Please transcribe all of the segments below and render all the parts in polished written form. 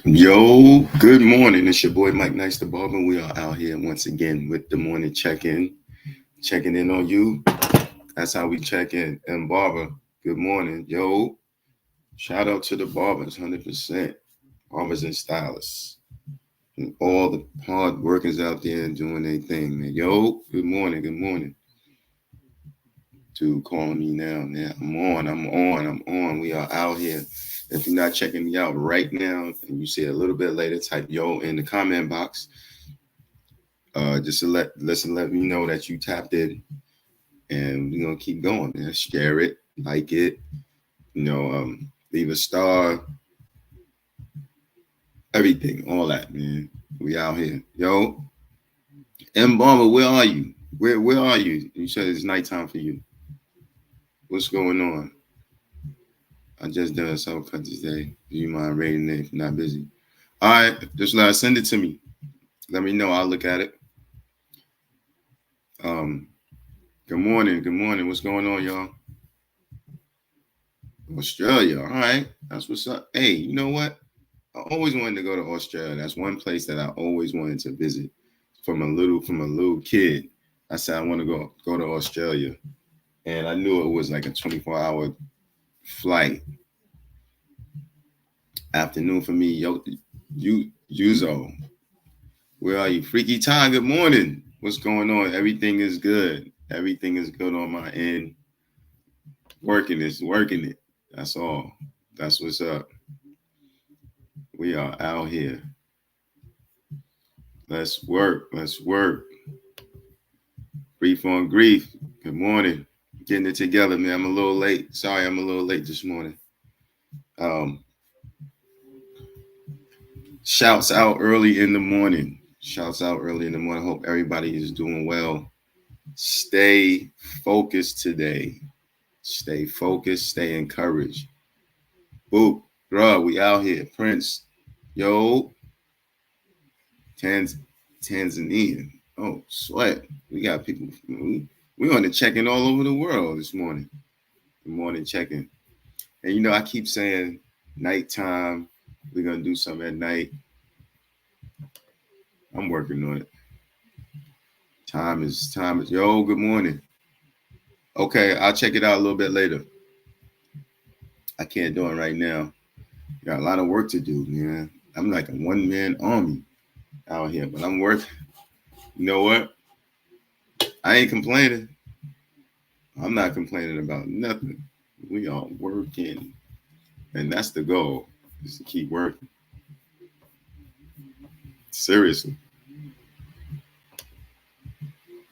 Yo, good morning. It's your boy Mike Nice the Barber. We are out here once again with the morning check-in, checking in on you. That's how we check in. And Barber, good morning. Yo, shout out to the barbers, 100%. Barbers and stylists. And all the hard workers out there doing their thing, man. Yo, good morning, good morning. Dude calling me now. I'm on. We are out here. If you're not checking me out right now and you see it a little bit later, type yo in the comment box. Just to let me know that you tapped in, and we're gonna keep going, man. Share it, like it, leave a star, everything, all that, man. We out here. Yo, M Bomber, where are you? Where are you? You said it's nighttime for you. What's going on? I just done a self cut today. Do you mind rating it if you're not busy? All right, just send it to me. Let me know. I'll look at it. Good morning. Good morning. What's going on, y'all? Australia. All right. That's what's up. Hey, you know what? I always wanted to go to Australia. That's one place that I always wanted to visit from a little kid. I said I want to go to Australia. And I knew it was like a 24-hour flight. Afternoon for me. Yo, Yuzo. Where are you? Freaky Time, good morning. What's going on? Everything is good. Everything is good on my end. Working it. That's all. That's what's up. We are out here. Let's work. Grief on grief. Good morning. Getting it together, man. I'm a little late. Sorry, I'm a little late this morning. Shouts out early in the morning. Hope everybody is doing well. Stay focused today. Stay focused. Stay encouraged. Boop. Bro, we out here. Prince. Yo. Tanzania. Oh, sweat. We got people. We on the check-in all over the world this morning. Good morning check-in. And I keep saying nighttime. We're gonna do something at night. I'm working on it. Time is. Yo, good morning. Okay, I'll check it out a little bit later. I can't do it right now. Got a lot of work to do, man. I'm like a one-man army out here, but I'm working. You know what? I ain't complaining. I'm not complaining about nothing. We are working. And that's the goal, is to keep working. Seriously.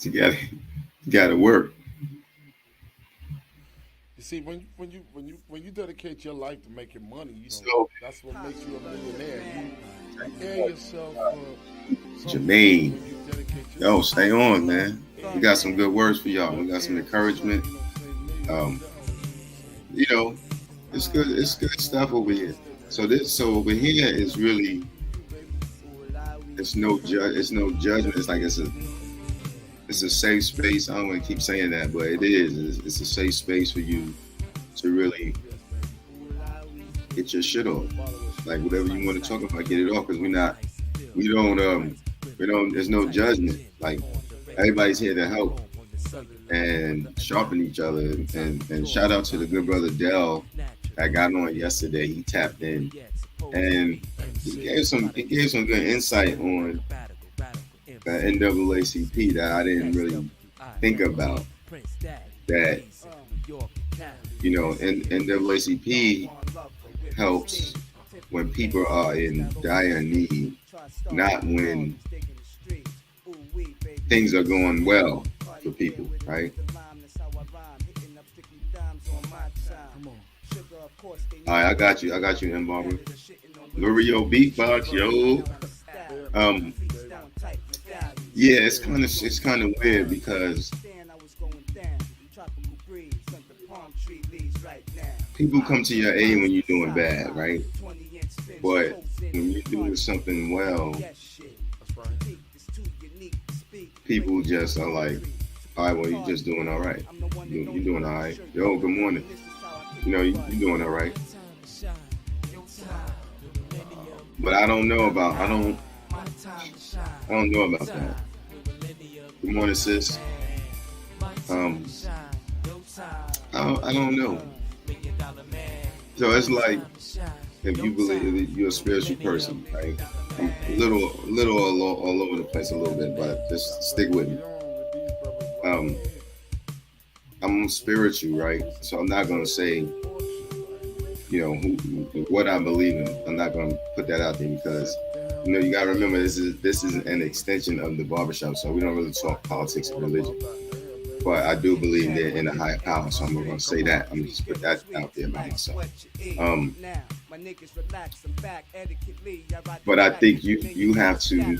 You gotta work. You see, when you dedicate your life to making money, that's what makes you a millionaire. You prepare yourself for Jermaine. Yo, stay on, man. We got some good words for y'all. We got some encouragement. It's good. It's good stuff over here. So over here is really, it's no judgment. It's like it's a safe space. I don't want to keep saying that, but it is. It's a safe space for you to really get your shit off. Like whatever you want to talk about, get it off. Because there's no judgment. Like everybody's here to help and sharpen each other. And shout out to the good brother Dell that got on yesterday. He tapped in and he gave some good insight on NAACP that I didn't really think about. That NAACP helps when people are in dire need, not when things are going well for people, right? All right, I got you, M. Barber. Lurio Beatbox, yo. Yeah, it's kind of weird because people come to your aid when you're doing bad, right? But when you're doing something well, people just are like, all right, well, you're just doing all right. You're doing all right. Yo, good morning. You're doing all right. But I don't know about that. Good morning, sis. Um, I don't know. So it's like if you believe that you're a spiritual person, right? I'm a little all over the place a little bit, but just stick with me. Um, I'm spiritual, right? So I'm not gonna say, what I believe in. I'm not gonna put that out there because, you gotta remember this is an extension of the barbershop, so we don't really talk politics and religion. But I do believe they're in a higher power, so I'm not gonna say that. I'm gonna just put that out there by myself. Um, but I think you have to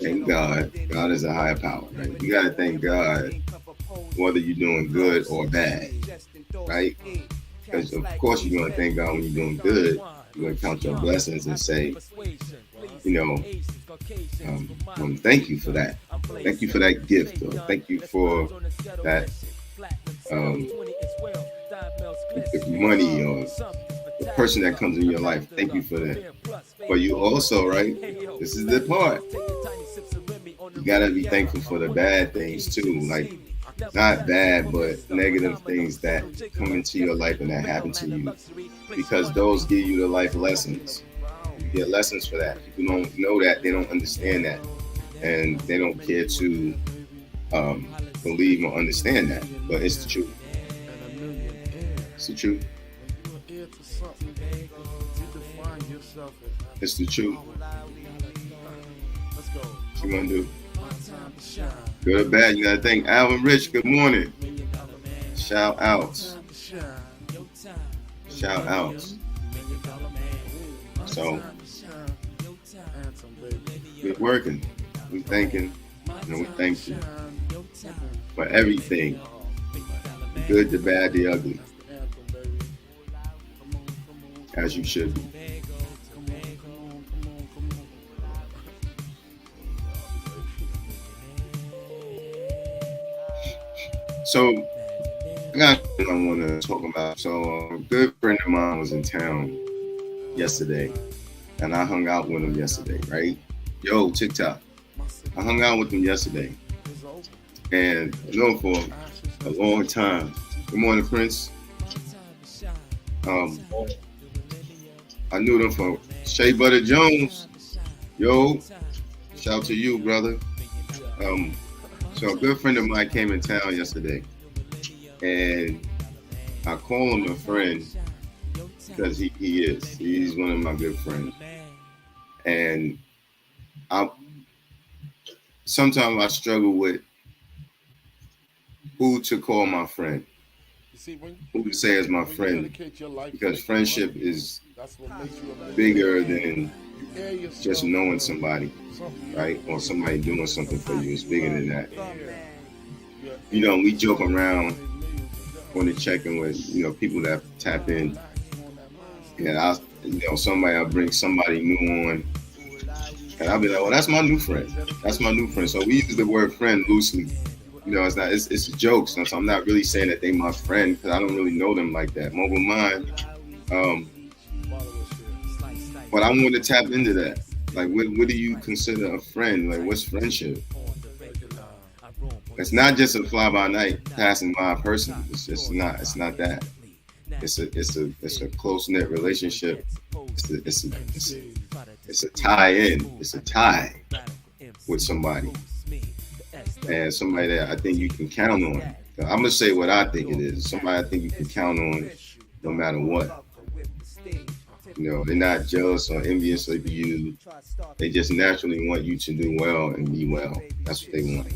thank God. God is a higher power, right? You gotta thank God whether you're doing good or bad, right? Because of course you're gonna thank God when you're doing good. You're gonna count your blessings and say, you know, thank you for that. Thank you for that gift. Or thank you for that um, money or the person that comes in your life. Thank you for that. But you also, right? This is the part. You gotta be thankful for the bad things too. Like not bad, but negative things that come into your life and that happen to you, because those give you the life lessons. You get lessons for that. People don't know that, they don't understand that, and they don't care to believe or understand that. But it's the truth. It's the truth. It's the truth. What you gonna do? Good or bad, you gotta think. Alvin Rich, good morning. Shout outs. Shout outs. So we're working. We're thinking. And we thank you for everything. The good, the bad, the ugly. As you should be. So I got something I want to talk about. So a good friend of mine was in town yesterday, and I hung out with him yesterday, right? Yo, TikTok. I hung out with him yesterday, and I know him for a long time. Good morning, Prince. Um, I knew them from Shea Butter Jones. Yo, shout out to you, brother. So a good friend of mine came in town yesterday, and I call him a friend because he's one of my good friends. And I sometimes I struggle with who to call my friend, who to say is my friend, because friendship is bigger than just knowing somebody, right? Or somebody doing something for you. It's bigger than that. We joke around on the check-in with people that tap in, and I'll bring somebody new on, and I'll be like, well, that's my new friend. That's my new friend. So we use the word friend loosely. It's a joke. So I'm not really saying that they my friend because I don't really know them like that. Mobile mind. But I want to tap into that. Like, what do you consider a friend? Like, what's friendship? It's not just a fly by night passing by person. It's just not. It's not that. It's a close knit relationship. It's a tie in. It's a tie with somebody, and somebody that I think you can count on. I'm gonna say what I think it is. Somebody I think you can count on, no matter what. They're not jealous or envious of you. They just naturally want you to do well and be well. That's what they want.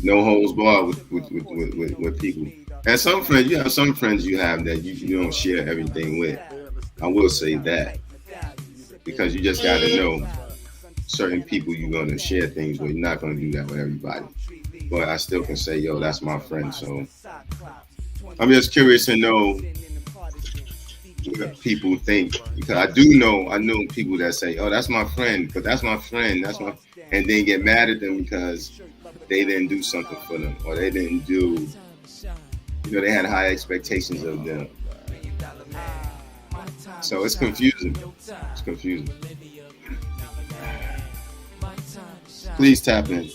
No holds barred with people. And some friends, you have some friends you have that you don't share everything with. I will say that, because you just got to know certain people you're going to share things with. You're not going to do that with everybody. But I still can say, yo, that's my friend. So I'm just curious to know what people think, because I know people that say, oh, that's my friend, but that's my friend, and then get mad at them because they didn't do something for them, or they didn't do, they had high expectations of them. So it's confusing. It's confusing. Please tap in.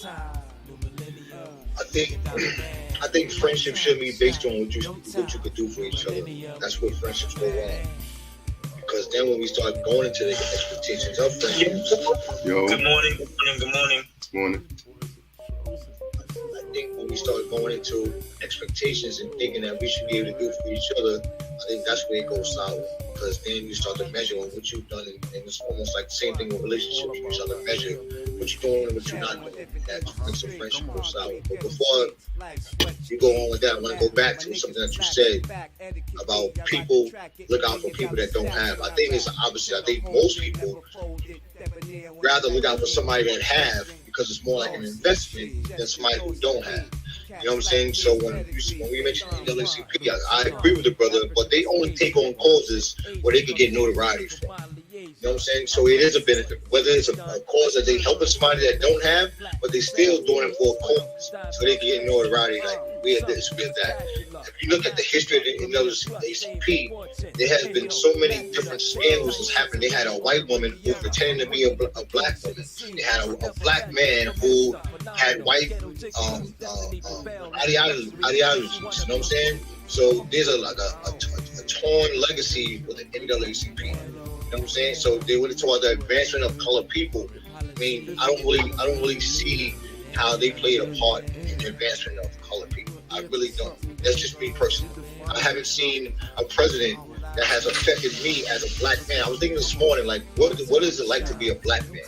I think friendship should be based on what you could do for each other. That's where friendships go wrong. Because then when we start going into the expectations of friendships, Yo. Good morning. Morning. I think when we start going into expectations and thinking that we should be able to do for each other, I think that's where it goes sour. Because then you start to measure on what you've done, and it's almost like the same thing with relationships. You start to measure what you're doing and what you're not doing. That makes a friendship go sour. But before you go on with that, I want to go back to something that you said about people look out for people that don't have. I think it's obviously, I think most people rather look out for somebody that have, because it's more like an investment than somebody who don't have. You know what I'm saying? So when we mentioned NAACP, I agree with the brother, but they only take on causes where they can get notoriety from. You know what I'm saying? So it is a benefit, whether it's a cause that they helping somebody that don't have, but they still doing it for a cause, so they can get notoriety. Like we had this, we had that. If you look at the history of the NAACP, there has been so many different scandals that's happened. They had a white woman who pretended to be a black woman. They had a black man who had white ideologies. You know what I'm saying? So there's a torn legacy with the NAACP. You know what I'm saying? So they went toward the advancement of colored people. I mean, I don't really see how they played a part in the advancement of colored people. I really don't. That's just me personally. I haven't seen a president that has affected me as a black man. I was thinking this morning, like, what is it like to be a black man?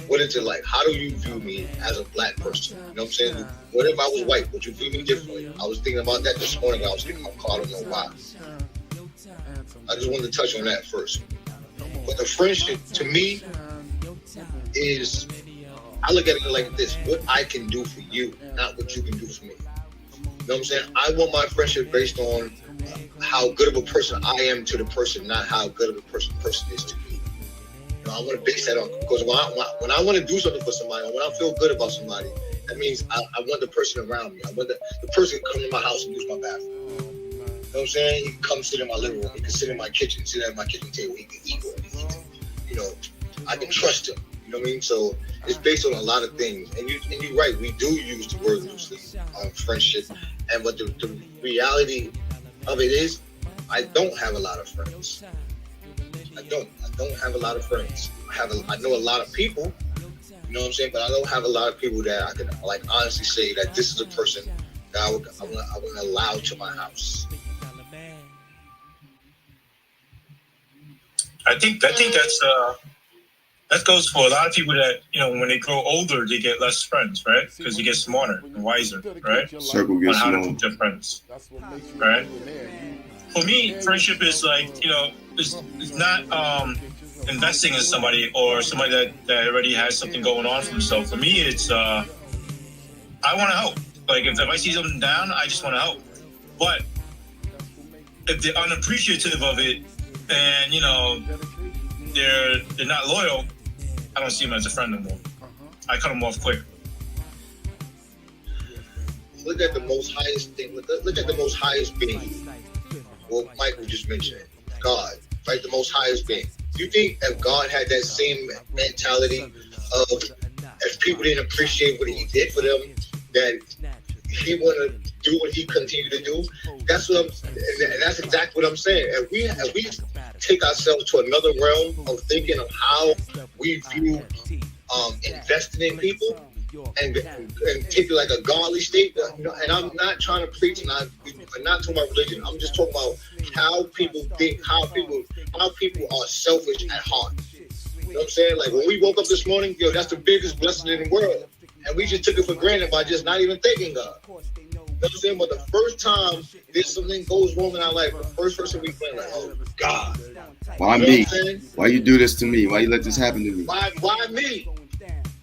What is it like? How do you view me as a black person? You know what I'm saying? What if I was white? Would you view me differently? I was thinking about that this morning. I was thinking about I don't know why. I just wanted to touch on that first. But the friendship, to me, is, I look at it like this: what I can do for you, not what you can do for me. You know what I'm saying? I want my friendship based on how good of a person I am to the person, not how good of a person is to me. You know, I want to base that on, because when I want to do something for somebody, or when I feel good about somebody, that means I want the person around me. I want the person to come to my house and use my bathroom. You know what I'm saying? He can come sit in my living room. He can sit in my kitchen, sit at my kitchen table. He can eat with me. You know, I can trust him. You know what I mean? So it's based on a lot of things. And you're right. We do use the word loosely on friendship. And what the reality of it is, I don't have a lot of friends. I don't have a lot of friends. I know a lot of people. You know what I'm saying? But I don't have a lot of people that I can honestly say that this is a person that I would allow to my house. I think that's that goes for a lot of people that, when they grow older, they get less friends, right? Because they get smarter and wiser, right? Circle gets on how to small. keep their friends, right? For me, friendship is it's not investing in somebody or somebody that already has something going on for themselves. For me, it's I want to help. Like if I see something down, I just want to help. But if they're unappreciative of it, and they're not loyal, I don't see them as a friend no more. I cut them off quick. Look at the most highest thing. Look at the most highest being. Well, Michael just mentioned it. God, right? The most highest being. Do you think if God had that same mentality of if people didn't appreciate what he did for them, that he want to do what he continued to do? That's exactly what I'm saying. If we take ourselves to another realm of thinking of how we view investing in people and take it like a godly state, and I'm not trying to preach, and I'm not talking about religion. I'm just talking about how people think, how people are selfish at heart. You know what I'm saying? Like when we woke up this morning, that's the biggest blessing in the world, and we just took it for granted by just not even thanking God. You know what I'm saying? But the first time there's something goes wrong in our life, the first person we blame, like, oh God, why me? Why you do this to me? Why you let this happen to me? Why me?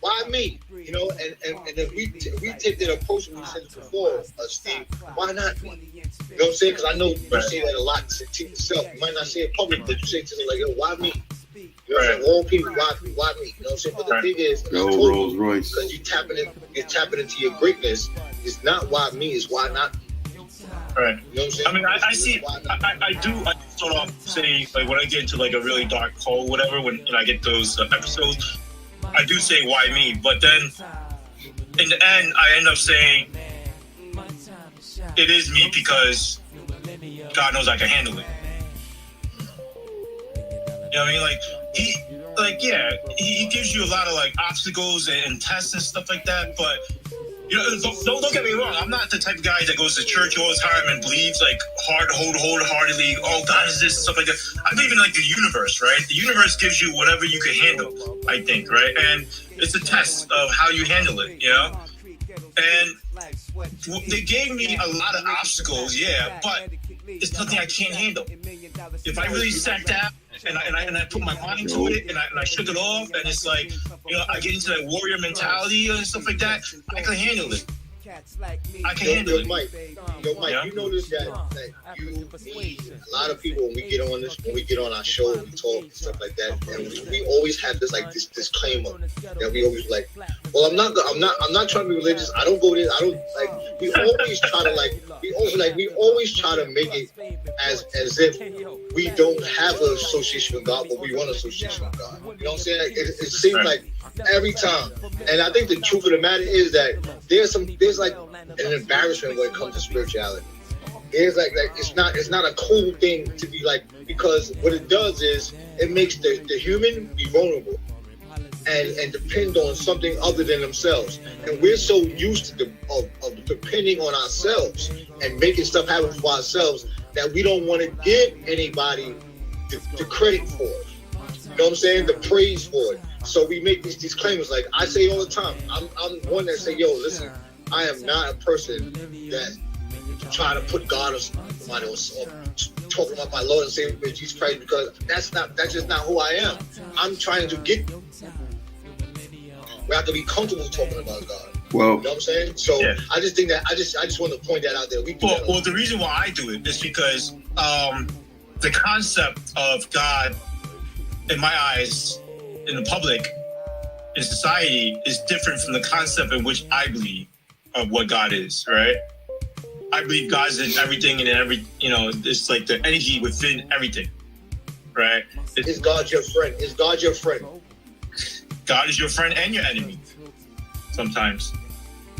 Why me? You know, and if we take that approach we said before, Steve, why not me? You know what I'm saying? Because I know you say that a lot to yourself. You might not say it publicly, but you say to them like, yo, why me? You know what I'm saying? All people, why me? You know what I'm saying? But the thing is, Rolls Royce, because you're tapping into your greatness. It's not why me, it's why not me. Right. You know what I'm saying? I mean, I see. I do start off saying, like, when I get into like a really dark hole, whatever, when I get those episodes, I do say why me, but then in the end, I end up saying it is me because God knows I can handle it. You know what I mean? He gives you a lot of like obstacles and tests and stuff like that, but you know, don't get me wrong. I'm not the type of guy that goes to church all the time and believes like wholeheartedly, oh, God is this and stuff like that. I believe in like the universe, right? The universe gives you whatever you can handle, I think, right? And it's a test of how you handle it, you know? And they gave me a lot of obstacles, yeah, but it's nothing I can't handle. If I really sat down and I put my mind into it and I shook it off, and it's like, you know, I get into that warrior mentality and stuff like that, I can handle it. I can handle it. Mike, yeah? You notice that you, me, a lot of people when we get on our show and we talk and stuff like that, and we always have this disclaimer that we always like. Well, I'm not trying to be religious. I don't go there. I don't like. We always try to make it as if we don't have an association with God, but we want an association with God. You know what I'm saying? It seems like every time, and I think the truth of the matter is that there's like an embarrassment when it comes to spirituality. There's like it's not a cool thing to be like, because what it does is it makes the human be vulnerable and depend on something other than themselves. And we're so used to of depending on ourselves and making stuff happen for ourselves that we don't want to give anybody the credit for it. You know what I'm saying? The praise for it. So we make these claims. Like I say all the time, I'm one that say, yo, listen, I am not a person that try to put God or somebody or talk about my Lord and Savior Jesus Christ, because that's just not who I am. I'm trying to get. We have to be comfortable talking about God. Well, you know what I'm saying? So yeah. I just think that I just want to point that out there. Well, the reason why I do it is because the concept of God, in my eyes, in the public, in society, is different from the concept in which I believe of what God is, right? I believe God's in everything and in every, you know, it's like the energy within everything, right? Is God your friend? Is God your friend? God is your friend and your enemy. Sometimes.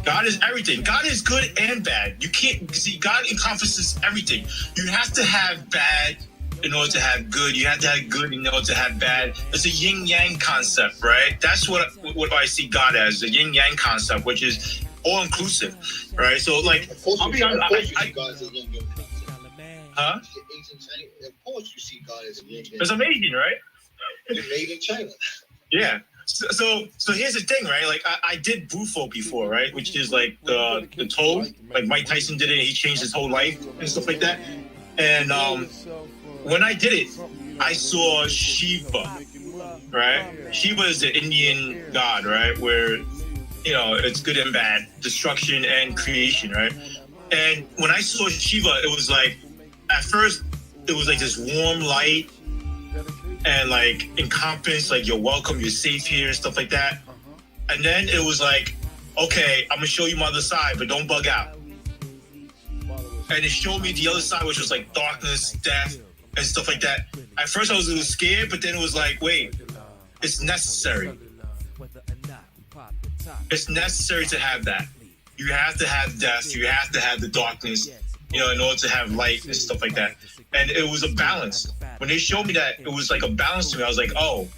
God is everything. God is good and bad. You can't see, God encompasses everything. You have to have bad in order to have good. You have to have good in order to have bad. It's a yin-yang concept, right? That's what I see God as, the yin-yang concept, which is all-inclusive, right? So, like, I'll be honest, God as a yin-yang concept. Huh? Of course you see God as a yin-yang. It's amazing, right? It's made in China. Yeah. So here's the thing, right? Like I did Bufo before, right? Which is like the toe. Like Mike Tyson did it. He changed his whole life and stuff like that. And when I did it, I saw Shiva, right? Shiva is the Indian god, right? Where, you know, it's good and bad, destruction and creation, right? And when I saw Shiva, it was like, at first, it was like this warm light and like encompass, like you're welcome, you're safe here and stuff like that. And then it was like, okay, I'm gonna show you my other side, but don't bug out. And it showed me the other side, which was like darkness, death, and stuff like that. At first I was a little scared, but then it was like, wait, it's necessary. It's necessary to have that. You have to have death, you have to have the darkness, you know, in order to have light and stuff like that. And it was a balance. When they showed me that, it was like a balance to me. I was like, oh,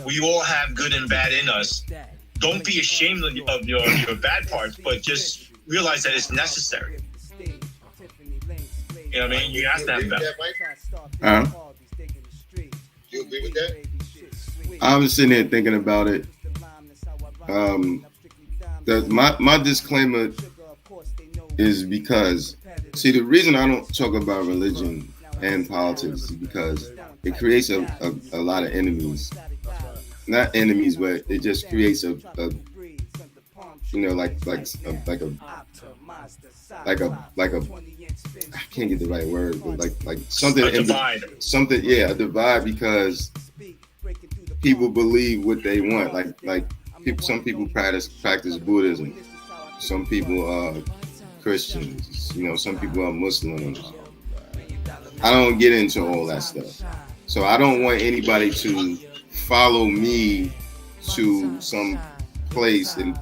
we all have good and bad in us. Don't be ashamed of your bad parts, but just realize that it's necessary. You know what I mean? You have to have that. You agree with that? I was sitting there thinking about it. My disclaimer is because, see, the reason I don't talk about religion and politics is because it creates a lot of enemies. Not enemies, but it just creates a you know, like a I can't get the right word, but like something a divide. A divide, because people believe what they want. Like people, some people practice Buddhism, some people are Christians, you know, some people are Muslims. I don't get into all that stuff. So I don't want anybody to follow me to some place and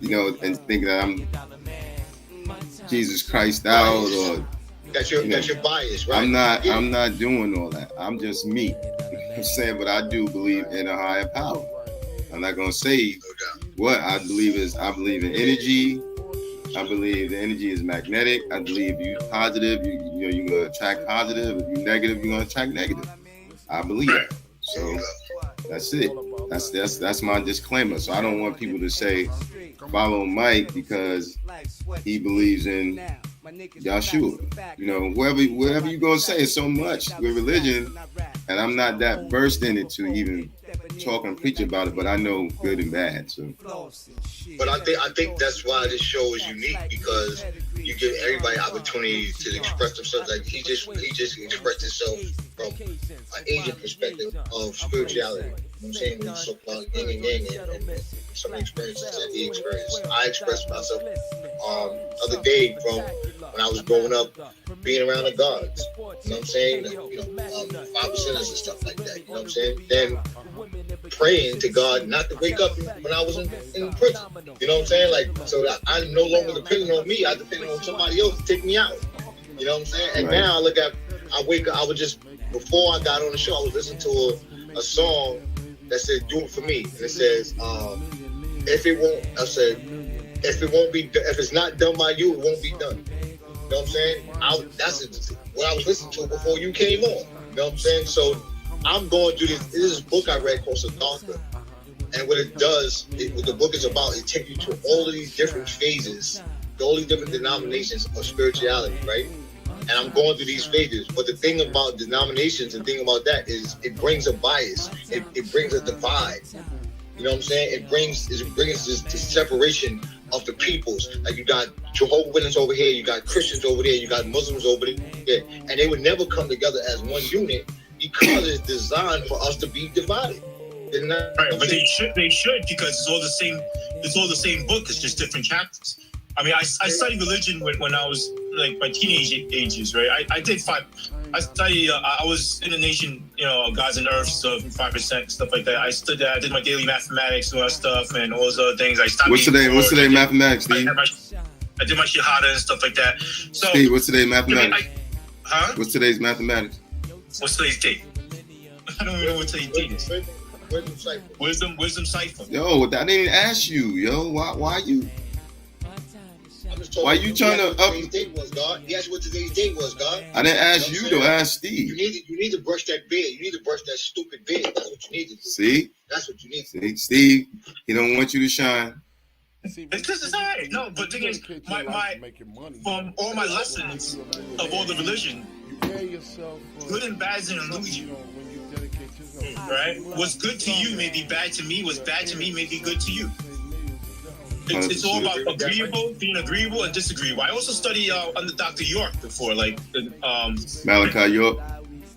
and think that I'm Jesus Christ out or that's your bias, right? I'm not doing all that. I'm just me. You know what I'm saying? But I do believe in a higher power. I'm not gonna say what I believe in energy. I believe the energy is magnetic. I believe you positive, you're gonna attract positive. If you're negative, you're gonna attract negative. I believe it. So that's it. That's my disclaimer. So I don't want people to say follow Mike because he believes in Yahshua. Whatever you gonna say, so much with religion, and I'm not that versed in it to even talk and preach about it, but I know good and bad. So, but I think that's why this show is unique, because you give everybody opportunity to express themselves. Like he just expressed himself from an Asian perspective of spirituality. You know what I'm saying? When you talk about yin and yang and some experiences that he experienced. I expressed myself other day from when I was growing up, being around the gods. You know what I'm saying? 5%ers and stuff like that. You know what I'm saying? Then praying to God not to wake up when I was in prison. You know what I'm saying? Like, so that I'm no longer depending on me. I depended on somebody else to take me out. You know what I'm saying? And now I wake up. I was just, before I got on the show, I was listening to a song that said "Do It For Me," and it says, "If it's not done by you, it won't be done." You know what I'm saying? That's what I was listening to before you came on. You know what I'm saying? So I'm going through this. This is a book I read called Siddhartha, and what it does, what the book is about, it takes you to all of these different phases, all these different denominations of spirituality, right? And I'm going through these phases. But the thing about denominations and the thing about that is it brings a bias. It brings a divide. You know what I'm saying? It brings this separation of the peoples. Like you got Jehovah's Witnesses over here, you got Christians over there, you got Muslims over there, and they would never come together as one unit because it's designed for us to be divided. Right, but they should because it's all the same. It's all the same book. It's just different chapters. I mean, I studied religion when I was like my teenage ages, right? I did I studied. I was in the nation, gods and earth stuff, 5% stuff like that. I studied that. I did my daily mathematics, all that stuff, and all those other things. I stopped. What's today mathematics, Steve? I did my shahada and stuff like that. So, Steve, what's today's mathematics? What's today's mathematics? What's today's date? I don't even know what today's date is. Wisdom cipher. Yo, I didn't ask you, yo. Why you? Why you trying to up? Today's date was, God. He asked what today's date was, God. I didn't ask you to ask Steve. You need to brush that beard. You need to brush that stupid beard. That's what you need to do. See? That's what you need to do. Steve, he don't want you to shine. It's because it's all right. No, but the thing is, from all my lessons of all the religion, good and bad is an illusion. Right? What's good to you may be bad to me. What's bad to me may be good to you. It's all about being agreeable and disagreeable. I also studied under Dr. York before, like Malachi York.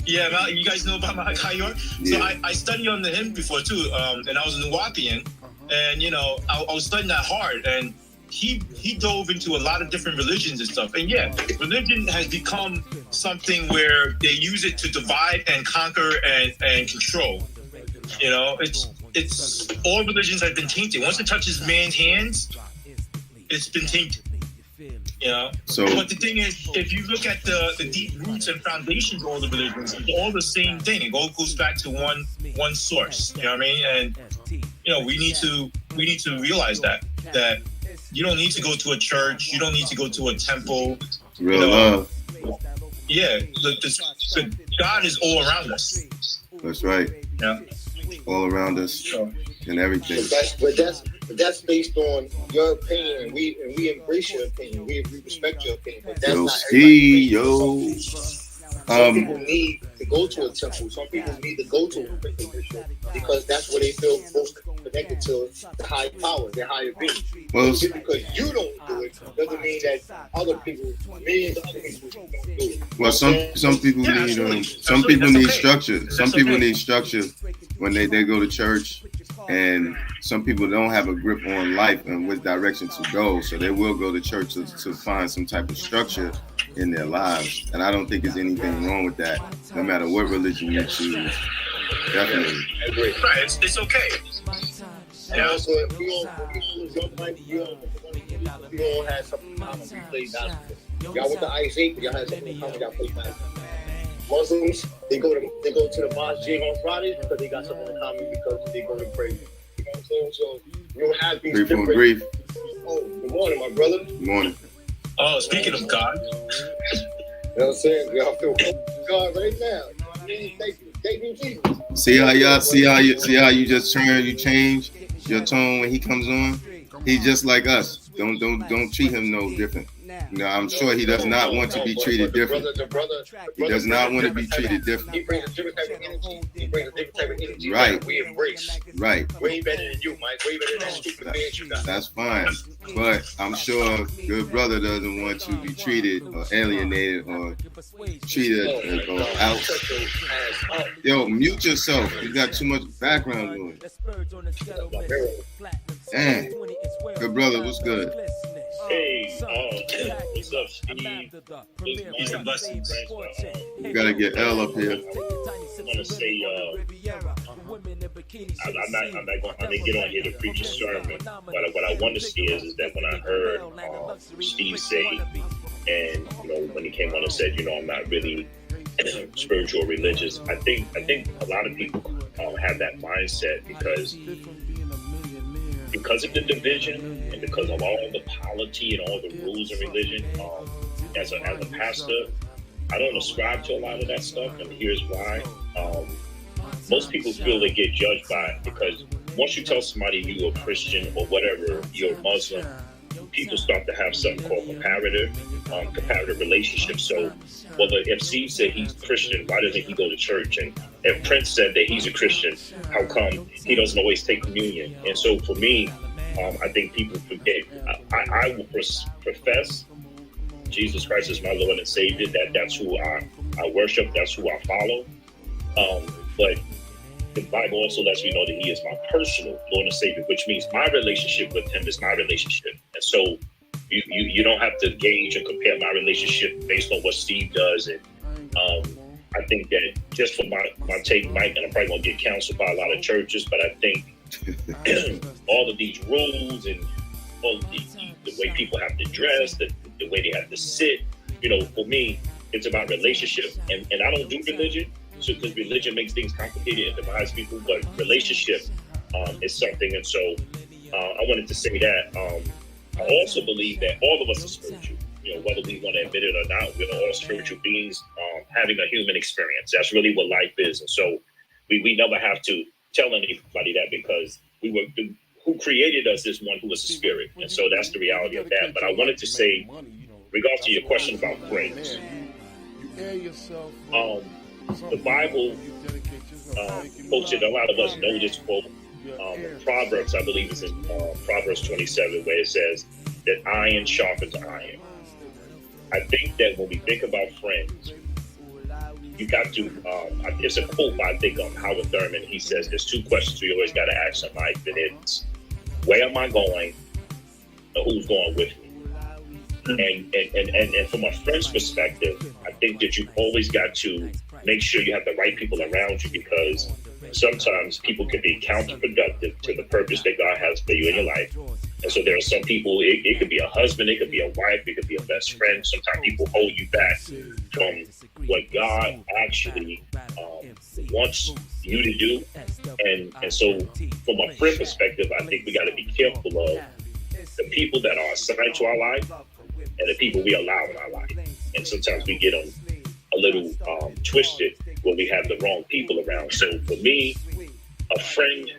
Yeah, you guys know about Malachi York? Yeah. So I studied under him before too, and I was a Nuwapian, and I was studying that hard, and he dove into a lot of different religions and stuff. And yeah, religion has become something where they use it to divide and conquer and control. It's all religions have been tainted. Once it touches man's hands, it's been tainted. So, but the thing is, if you look at the deep roots and foundations of all the religions, it's all the same thing. It all goes back to one source. You know what I mean? And we need to realize that you don't need to go to a church, you don't need to go to a temple. Real love. Yeah, the God is all around us. That's right. Yeah. All around us and everything. But that's based on your opinion, and we embrace your opinion. We respect your opinion. But that's not everybody. Some people need to go to a temple. Some people need to go to a religion because that's where they feel most connected to the higher power, their higher being. Well, just because you don't do it doesn't mean that other people, millions of other people, don't do it. Well, some people need structure. Some people need structure when they go to church And some people don't have a grip on life and which direction to go, so they will go to church to find some type of structure in their lives. And I don't think there's anything wrong with that, no matter what religion you choose. Definitely. I agree. Right, it's okay. And also, we all had something in common. We played basketball. Y'all went to Ice 8, but y'all had something in common. Y'all played basketball. Muslims, they go to the mosque on Fridays because they got something in common because they go to pray. You know what I'm saying? So you don't have these Grief on different. grief. Oh, good morning, my brother. Good morning. Oh, speaking of God. You know what I'm saying? Y'all feel God right now. Thank you, Jesus. See how you just turn, you change your tone when he comes on. He's just like us. Don't treat him no different. No, I'm sure he does not want to be treated different. He does not want to be treated different. He brings a different type of energy. Right. That we embrace. Right. Way better than you, Mike. Way better than that stupid man you got. That's fine. But I'm sure good brother doesn't want to be treated or alienated or treated or out. Yo, mute yourself. You got too much background noise. Damn. Good brother, what's good? Hey, what's up, Steve? Peace and blessings. You gotta get L up here. I want to say, I'm not going to get on here to preach a sermon, but what I want to see is that when I heard Steve say, and when he came on and said, I'm not really spiritual or religious, I think a lot of people have that mindset because of the division and because of all the polity and all the rules of religion. As a pastor, I don't ascribe to a lot of that stuff, and here's why. Most people feel they get judged by it because once you tell somebody you're a Christian or whatever, you're a Muslim, people start to have something called comparative relationships. So, well, if Steve said he's Christian, why doesn't he go to church? And if Prince said that he's a Christian, how come he doesn't always take communion? And so for me, I think people forget. I will profess Jesus Christ is my Lord and Savior. That's who I worship. That's who I follow. But the Bible also lets me know that he is my personal Lord and Savior, which means my relationship with him is my relationship. And so you don't have to gauge or compare my relationship based on what Steve does. And I think that just for my take, Mike, and I'm probably going to get counseled by a lot of churches, but I think all of these rules and all of the way people have to dress, the way they have to sit, for me, it's about relationship. And I don't do religion. So, because religion makes things complicated and divides people, but relationship is something. And so I wanted to say that I also believe that all of us are spiritual. Whether we want to admit it or not, we're all spiritual beings having a human experience. That's really what life is. And so we never have to tell anybody that because who created us is one who is a spirit. And so that's the reality of that. But I wanted to say, regards to your question about friends, the Bible posted, a lot of us know this quote, Proverbs, I believe it's in Proverbs 27, where it says that iron sharpens iron. I think that when we think about friends, you got to, it's a quote by, I think, Howard Thurman. He says there's two questions we always got to ask in life, and it's, where am I going, or who's going with me? And from a friend's perspective, I think that you've always got to make sure you have the right people around you, because sometimes people can be counterproductive to the purpose that God has for you in your life. And so there are some people, it could be a husband, it could be a wife, it could be a best friend. Sometimes people hold you back from what God actually wants you to do. And so from a friend perspective, I think we got to be careful of the people that are assigned to our life and the people we allow in our life. And sometimes we get them a little twisted when we have the wrong people around. So for me, a friend,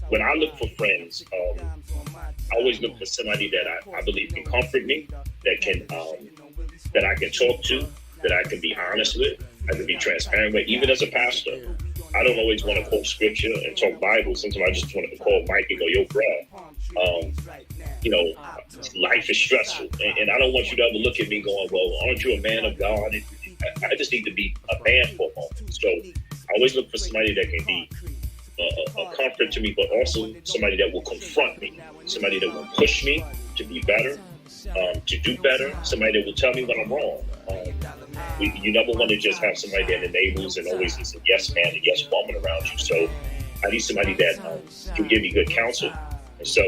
when I look for friends, I always look for somebody that I believe can comfort me, that I can talk to, that I can be honest with, I can be transparent with. Even as a pastor, I don't always want to quote scripture and talk Bible. Sometimes I just want to call Mike and go, yo, bro, life is stressful. And I don't want you to ever look at me going, well, aren't you a man of God? I just need to be a man for a moment. So I always look for somebody that can be a comfort to me, but also somebody that will confront me, somebody that will push me to be better, to do better, somebody that will tell me when I'm wrong. You never want to just have somebody that enables and always is a yes man and yes woman around you. So I need somebody that can give me good counsel. And so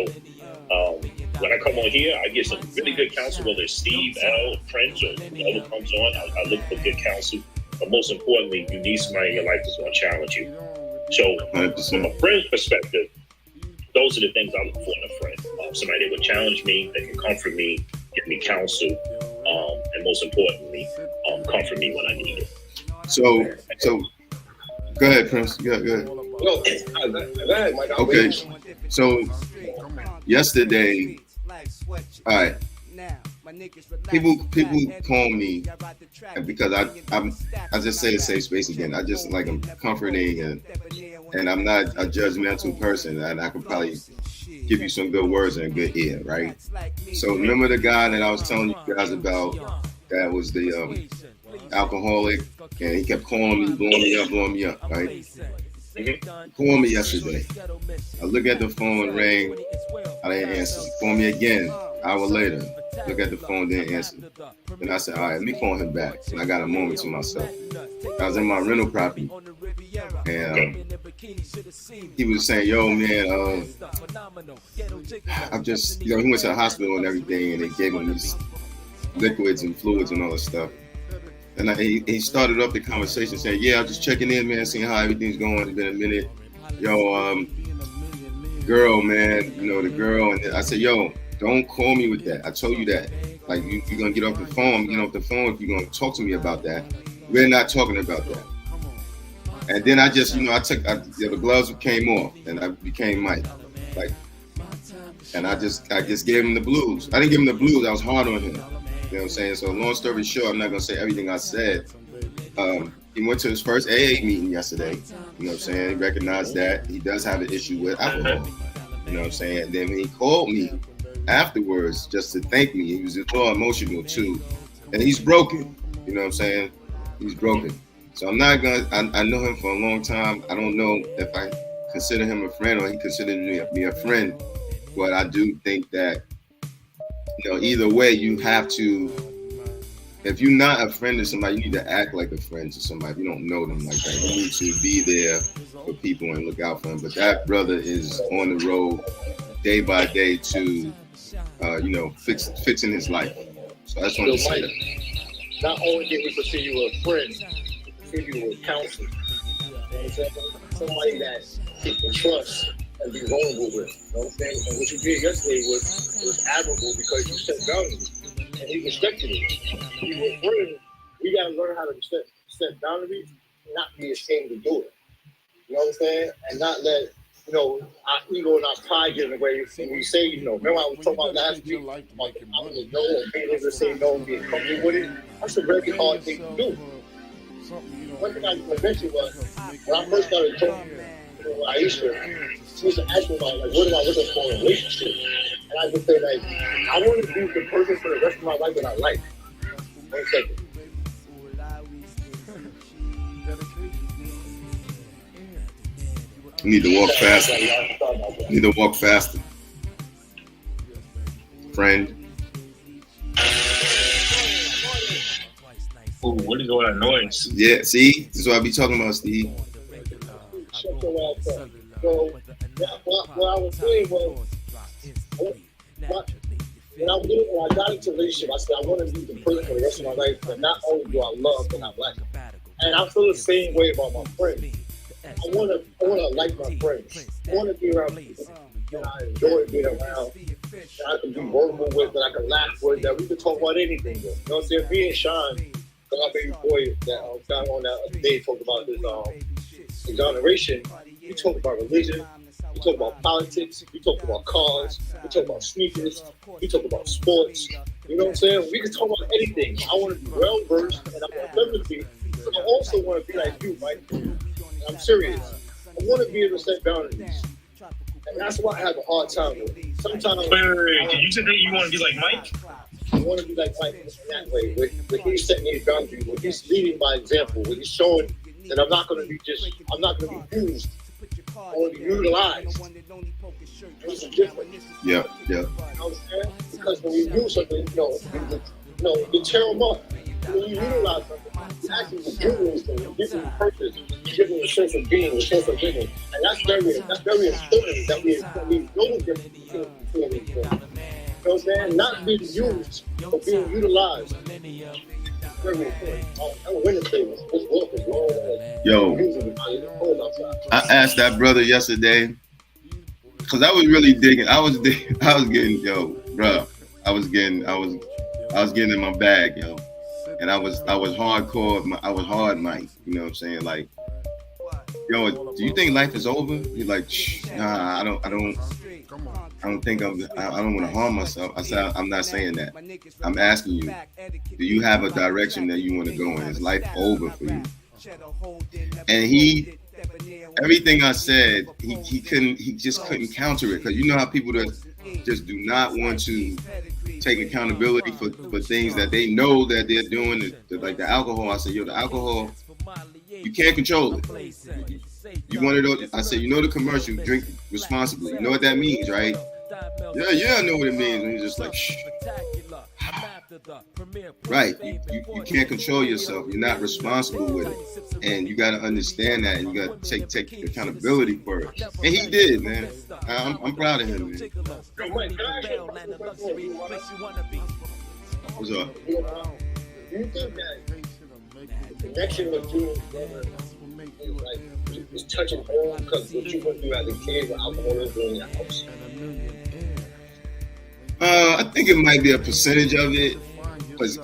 when I come on here, I get some really good counsel, whether it's Steve, L, Prince, or whoever comes on. I look for good counsel. But most importantly, you need somebody in your life that's going to challenge you. So 100%. From a friend's perspective, those are the things I look for in a friend. Somebody that would challenge me, that can comfort me, give me counsel, and most importantly, comfort me when I need it. So go ahead, Prince. Go ahead. No, go ahead, Mike. Okay. So yesterday, all right. People call me because I just say a safe space again. I just like I'm comforting and I'm not a judgmental person, and I can probably give you some good words and a good ear, right? So remember the guy that I was telling you guys about that was the alcoholic, and he kept calling me, blowing me up, right? He called me yesterday. I look at the phone, ring. I didn't answer. He called me again, an hour later. Look at the phone, didn't answer. Then I said, all right, let me call him back. And I got a moment to myself. I was in my rental property. And he was saying, yo, man, I'm just, he went to the hospital and everything, and they gave him these liquids and fluids and all this stuff. And he started up the conversation saying, yeah, I'm just checking in, man, seeing how everything's going. It's been a minute. Yo, girl, man, the girl. And I said, yo, don't call me with that. I told you that. Like, you're going to get off the phone. Get off the phone if you're going to talk to me about that. We're not talking about that. And then I just, the gloves came off and I became Mike. Like, and I just gave him the blues. I didn't give him the blues. I was hard on him. You know what I'm saying? So long story short, I'm not going to say everything I said. He went to his first AA meeting yesterday. You know what I'm saying? He recognized that. He does have an issue with alcohol. You know what I'm saying? And then when he called me afterwards just to thank me, he was a little emotional too. And he's broken. You know what I'm saying? He's broken. So I'm not going to, I know him for a long time. I don't know if I consider him a friend or he considers me a friend. But I do think that, either way, you have to, if you're not a friend to somebody, you need to act like a friend to somebody. You don't know them like that. You need to be there for people and look out for them. But that brother is on the road day by day to, fixing his life. So I just want to say that. Not only did we consider you a friend, we consider you a counselor. Somebody that he can trust and be vulnerable with. You know what I'm saying? And what you did yesterday was admirable because you set boundaries and he respected it. He was friend. We gotta learn how to set boundaries and not be ashamed to do it. You know what I'm saying? And not let our ego and our pride get in the way. When we say, remember I was talking about last week, like I was no and being able to say no and being comfortable with it. That's a very hard thing to do. One thing I mentioned was when I first started talking to Aisha, she used to ask me about, what am I looking for in a relationship? And I would say, I want to be the person for the rest of my life that I like. 1 second. You need to walk faster. You need to walk faster. Friend. Ooh, what is all that noise? Yeah, see? This is what I be talking about, Steve. Shut your ass up. So, what I was saying was, when I got into a relationship, I said I want to be the person for the rest of my life, but not only do I love, but I like. And I feel the same way about my friends. I want to like my friends. I want to be around people that I enjoy being around, that I can be vulnerable with, that I can laugh with, that we can talk about anything with. You know what I'm saying? Me and Sean, my baby boy that got on that day, talked about this exoneration. We talk about religion. We talk about politics. We talk about cars. We talk about sneakers. We talk about sports. You know what I'm saying? We can talk about anything. I want to be well versed, and I want them to be. But I also want to be like you, Mike. I'm serious. I want to be able to set boundaries. And that's why I have a hard time with it. Sometimes. Wait. Did you say that you want to be like Mike? I want to be like Mike in that way. With he's setting these boundaries, with he's leading by example, with he's showing that I'm not going to be used or utilized. There's a difference. Yeah. You know what I'm saying? Because when you use something, you tear them up. When you utilize something, you actually give these things, you give them a purpose, you give them a sense of being, a sense of living. And that's very important that we know the difference between these things. You know what I'm saying? Not being used, but being utilized. Very important. I'm winning things. This work is long. Yo, I asked that brother yesterday, because I was really digging. I was getting, yo, bro. I was getting in my bag, yo. And I was hardcore. I was hard, Mike. You know what I'm saying? Like, yo, do you think life is over? He's like, nah, I don't think I don't want to harm myself. I said, I'm not saying that. I'm asking you, do you have a direction that you want to go in? Is life over for you? And everything I said, he just couldn't counter it, because you know how people that just do not want to take accountability for things that they know that they're doing, like the alcohol. I said, yo, the alcohol, you can't control it. You want to know? I said, the commercial, drink responsibly. You know what that means, right? Yeah, I know what it means. And you're just like, shh. Right. You can't control yourself. You're not responsible with it. And you got to understand that, and you got to take accountability for it. And he did, man. I'm proud of him, man. What's up? You think that connection with you is touching home because what you went through as a kid with alcoholism in your house? I think it might be a percentage of it, because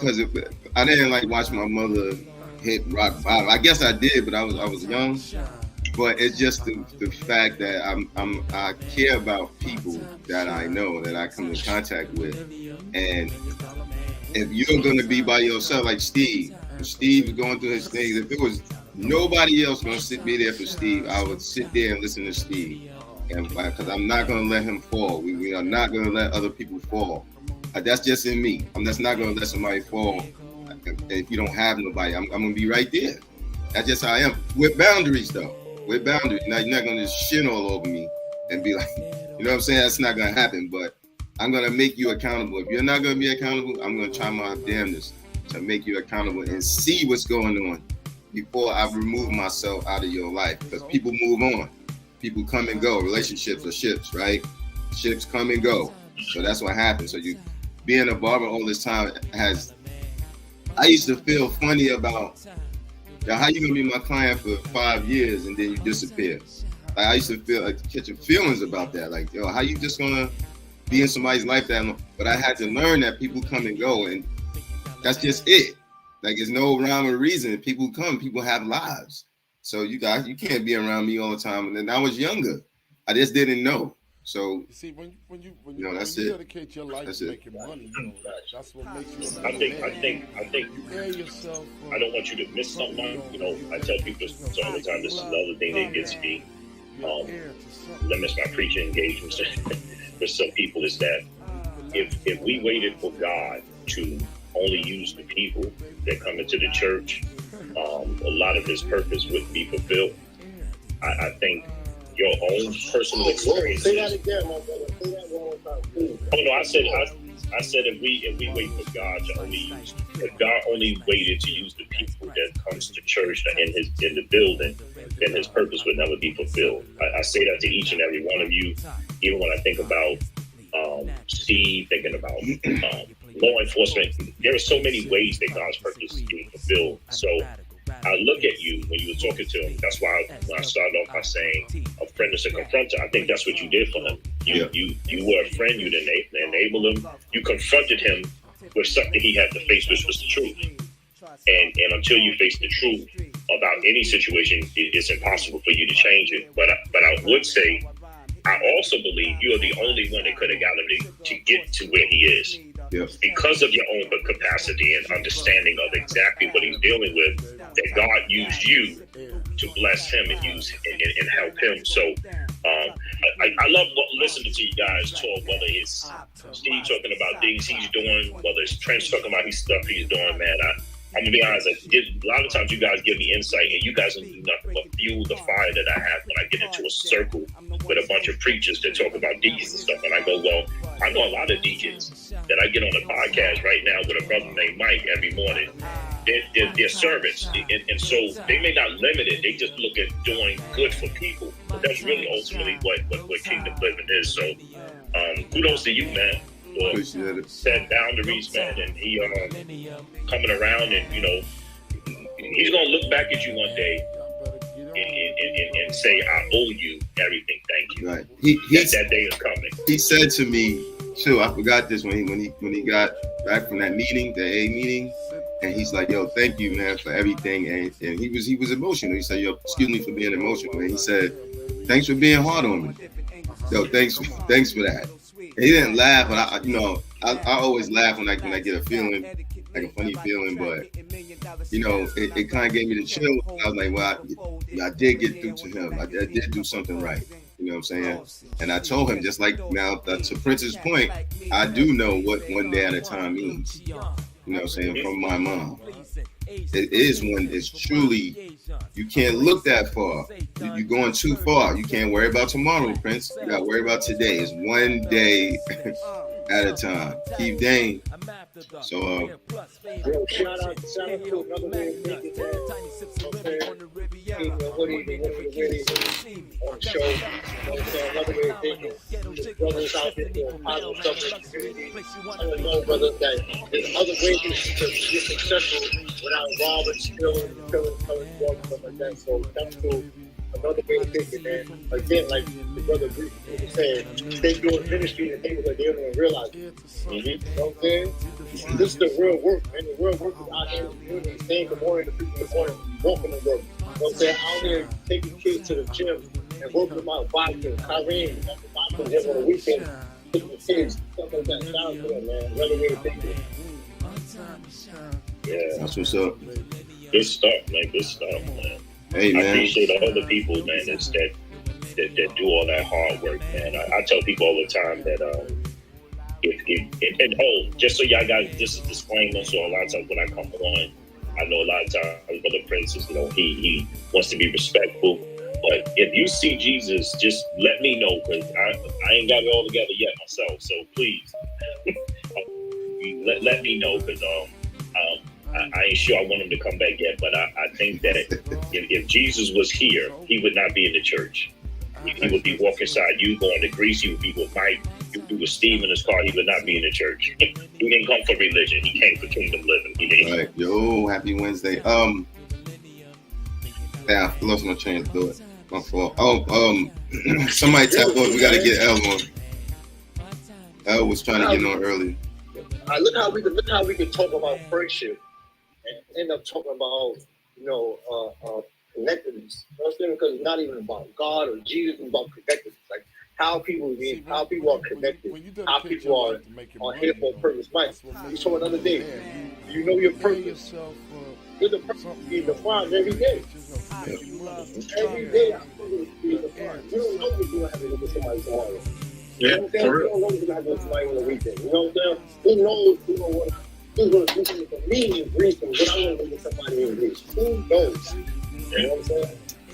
I didn't like watch my mother hit rock bottom. I guess I did, but I was young. But it's just the fact that I care about people that I know, that I come in contact with, and if you're gonna be by yourself, like Steve is going through his things. If it was nobody else gonna be there for Steve, I would sit there and listen to Steve. And because I'm not going to let him fall. We are not going to let other people fall. That's just in me. I'm just not going to let somebody fall. If you don't have nobody, I'm going to be right there. That's just how I am. With boundaries, though. With boundaries. Now, you're not going to just shit all over me and be like, you know what I'm saying? That's not going to happen. But I'm going to make you accountable. If you're not going to be accountable, I'm going to try my damnedest to make you accountable and see what's going on before I remove myself out of your life. Because people move on. People come and go. Relationships are ships, right? Ships come and go. So that's what happens. So you being a barber all this time I used to feel funny about, how you gonna be my client for 5 years and then you disappear? Like, I used to feel like catching feelings about that. Like, yo, how you just gonna be in somebody's life that long? But I had to learn that people come and go, and that's just it. Like, there's no rhyme or reason. People come, people have lives. So you can't be around me all the time. And then I was younger. I just didn't know. So you see, when you that's you it. dedicate your life to making money, that's what makes you. I think you air yourself. I don't want you to miss something. I tell people this all the time. This is another thing that gets me limits my preaching engagements with some people, is that if we waited for God to only use the people that come into the church, a lot of his purpose wouldn't be fulfilled. I think your own personal experience. Say that again, my brother. Say that one more time, please. Oh no, I said if we wait for God to only use, if God only waited to use the people that comes to church in the building, then his purpose would never be fulfilled. I say that to each and every one of you, even when I think about Steve, thinking about law enforcement. There are so many ways that God's purpose is being fulfilled. So I look at you when you were talking to him. That's why when I started off by saying a friend is a confronter. I think that's what you did for him. You were a friend. You didn't enable him. You confronted him with something he had to face, which was the truth. And until you face the truth about any situation, it's impossible for you to change it. But I would say, I also believe you are the only one that could have gotten him to get to where he is. Yes. Because of your own capacity and understanding of exactly what he's dealing with, that God used you to bless him and use and help him. So I love listening to you guys talk, whether it's Steve talking about things he's doing, whether it's Trent talking about his stuff he's doing, man. I'm gonna be honest. Like, a lot of times you guys give me insight, and you guys don't do nothing but fuel the fire that I have when I get into a circle with a bunch of preachers that talk about deacons and stuff. And I go, well, I know a lot of deacons that I get on the podcast right now with a brother named Mike every morning. They're servants, and so they may not limit it. They just look at doing good for people. But that's really ultimately what kingdom living is. So, kudos to you, man. Set boundaries, man, and he coming around, and he's gonna look back at you one day and say, "I owe you everything. Thank you." Right. That day is coming. He said to me, too. I forgot this when he got back from that meeting, the AA meeting, and he's like, "Yo, thank you, man, for everything." And he was emotional. He said, "Yo, excuse me for being emotional." And he said, "Thanks for being hard on me. Yo, thanks for that." And he didn't laugh, but I always laugh when I get a feeling, like a funny feeling, but it kind of gave me the chill. I was like, well, I did get through to him. I did do something right. You know what I'm saying? And I told him, just like now, to Prince's point, I do know what one day at a time means. You know what I'm saying? From my mom. It is when it's truly, you can't look that far. You're going too far. You can't worry about tomorrow, Prince. You got to worry about today. It's one day at a time. Keep Dane. So, shout out to another way of thinking, man. On the show, another way of thinking. There's brothers out there doing positive stuff in the community. I don't know, brother, that there's other ways to get successful without robbing, stealing, killing, drugs, stuff like that. So that's cool. Another way of thinking, man. Again, like the brother briefly was saying, they doing ministry and things like they don't even realize it. You know what I'm saying? This is the real work, man. The real work is out here in the community, staying the morning, the people in the morning, walking to work. You know what I'm saying? Out here taking kids to the gym and working them out, boxing, Kyrene, boxing him on the weekend, taking the kids, stuff like that. Shout out to them, man. Another way of thinking. Yeah, that's what's up. Good stuff, man. Good stuff, man. Hey, man. I appreciate all the people, man, that do all that hard work, man. I tell people all the time that just so y'all guys, just a disclaimer, so a lot of times when I come on, I know a lot of times Brother Prince is, he wants to be respectful. But if you see Jesus, just let me know, because I ain't got it all together yet myself. So please, let me know, because I ain't sure I want him to come back yet. But I think that if Jesus was here, he would not be in the church. He would be walking beside you, going to Greece. He would be with Mike. He would be with Steve in his car. He would not be in the church. He didn't come for religion. He came for kingdom living. He didn't. Right. Yo, happy Wednesday. I lost my train of thought. My fault. Somebody tap on. We gotta get L on. L was trying to get on earlier. Look how we can talk about friendship and end up talking about connectedness. You know, because it's not even about God or Jesus, it's about connectedness. Like how people are connected, how people are here for a purpose. Mike, you saw another day. You know your purpose. You're the purpose being defined every day. Every day, I'm supposed to be defined. You don't know what you're going to have to look at somebody tomorrow. You know what I'm saying? You don't know what you're going to have to look at somebody on the weekend. You know what I'm saying? Who knows? Who's going to do something for me in Greece and what I'm going to do with somebody in Greece? Who knows? You know what I'm saying?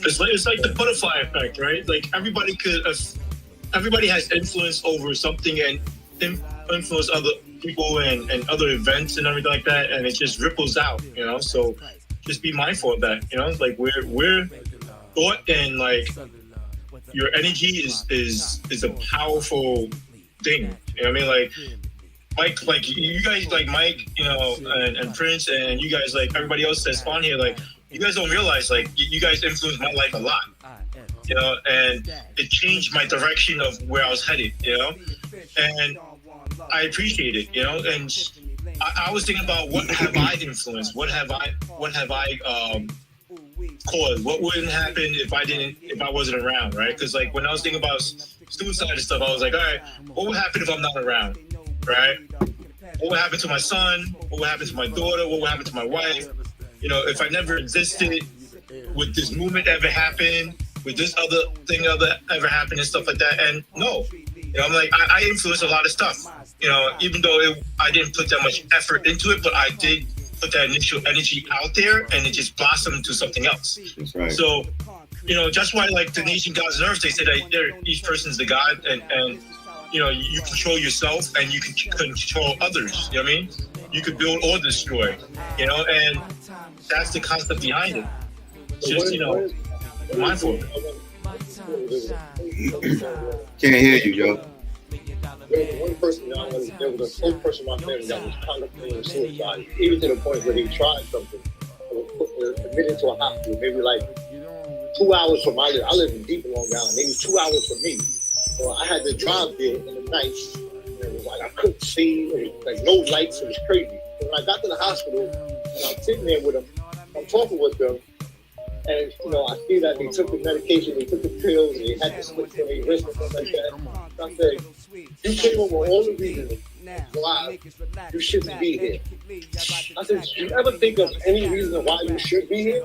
It's like the butterfly effect, right? Like everybody has influence over something and influence other people and other events and everything like that, and it just ripples out, so just be mindful of that. Like we're thought, and like your energy is a powerful thing. You know what I mean? Like Mike, like you guys, like Mike, and Prince, and you guys, like everybody else that's on here, like you guys don't realize, like you guys influenced my life a lot, and it changed my direction of where I was headed, and I appreciate it, and I was thinking about what have I influenced, what have I caused, what wouldn't happen if I wasn't around, right? Because like when I was thinking about suicide and stuff, I was like, all right, what would happen if I'm not around, right? What would happen to my son? What would happen to my daughter? What would happen to my wife? If I never existed, would this movement ever happen? Would this other thing ever happen and stuff like that? And no, I'm like, I influenced a lot of stuff, even though I didn't put that much effort into it, but I did put that initial energy out there, and it just blossomed into something else. That's right. So, that's why, like, the nation gods and earth, they say that each person's the god, and you control yourself and you can control others. You know what I mean? You could build or destroy. And that's the concept behind it. Just mindful. Can't hear you, yo. There was one person, there was a whole person in my family that was contemplating suicide, even to the point where he tried something. Admitted to a hospital, maybe like 2 hours from I live in deep Long Island, maybe 2 hours from me. So I had to drive there in the night. And it was like I couldn't see, it was like no lights, it was crazy. So when I got to the hospital, and I'm sitting there with them, I'm talking with them, and I see that they took the medication, they took the pills, and they had to slip from their wrist and stuff like that. So I said, you came up with all the reasons why you shouldn't be here. I said, did you ever think of any reason why you should be here?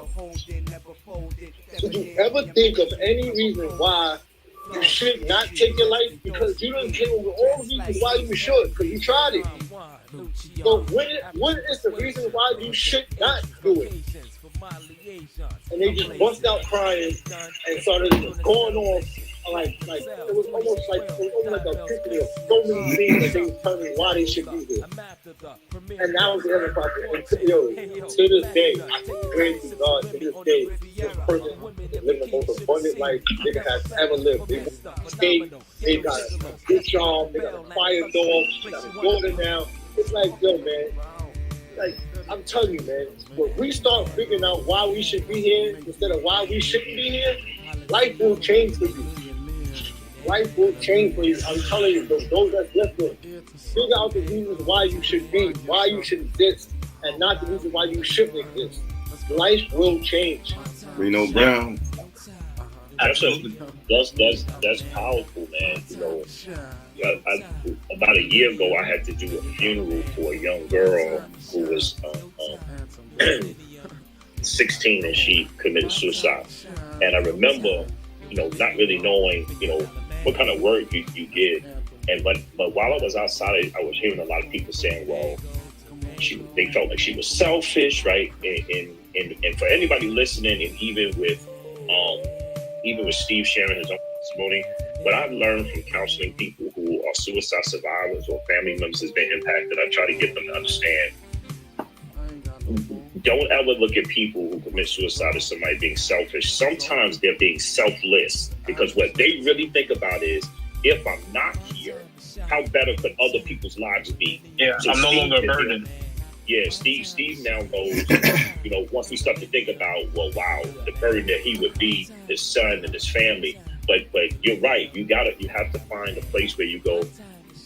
Did you ever think of any reason why you should not take your life? Because you didn't came up with all the reasons why you should, because you tried it. So what is the reason why you should not do it? And they just bust out crying and started going off like it was almost like a picture of so many things that they were telling me why they should be here. And that was the other part. To this day, I can pray to God to this day, this person is living the most abundant life they have ever lived. They escaped, they got a good job, they got a fire dog, they got a daughter now. It's like, yo, man, like, I'm telling you, man, when we start figuring out why we should be here instead of why we shouldn't be here, life will change for you. Life will change for you. I'm telling you, those that's listening, figure out the reasons why you should be, why you should exist, and not the reason why you shouldn't exist. Life will change. Reno Brown. Absolutely. That's powerful, man. About a year ago, I had to do a funeral for a young girl who was 16 and she committed suicide. And I remember, not really knowing, what kind of work you did. But while I was outside, I was hearing a lot of people saying, well, they felt like she was selfish, right? And for anybody listening, and even with Steve sharing his own testimony, what I've learned from counseling people who are suicide survivors or family members has been impacted, I try to get them to understand. Don't ever look at people who commit suicide as somebody being selfish. Sometimes they're being selfless, because what they really think about is, if I'm not here, how better could other people's lives be? Yeah, so I'm no longer a burden. Yeah, Steve now goes, once we start to think about, well, wow, the burden that he would be, his son and his family. But you're right. You have to find a place where you go,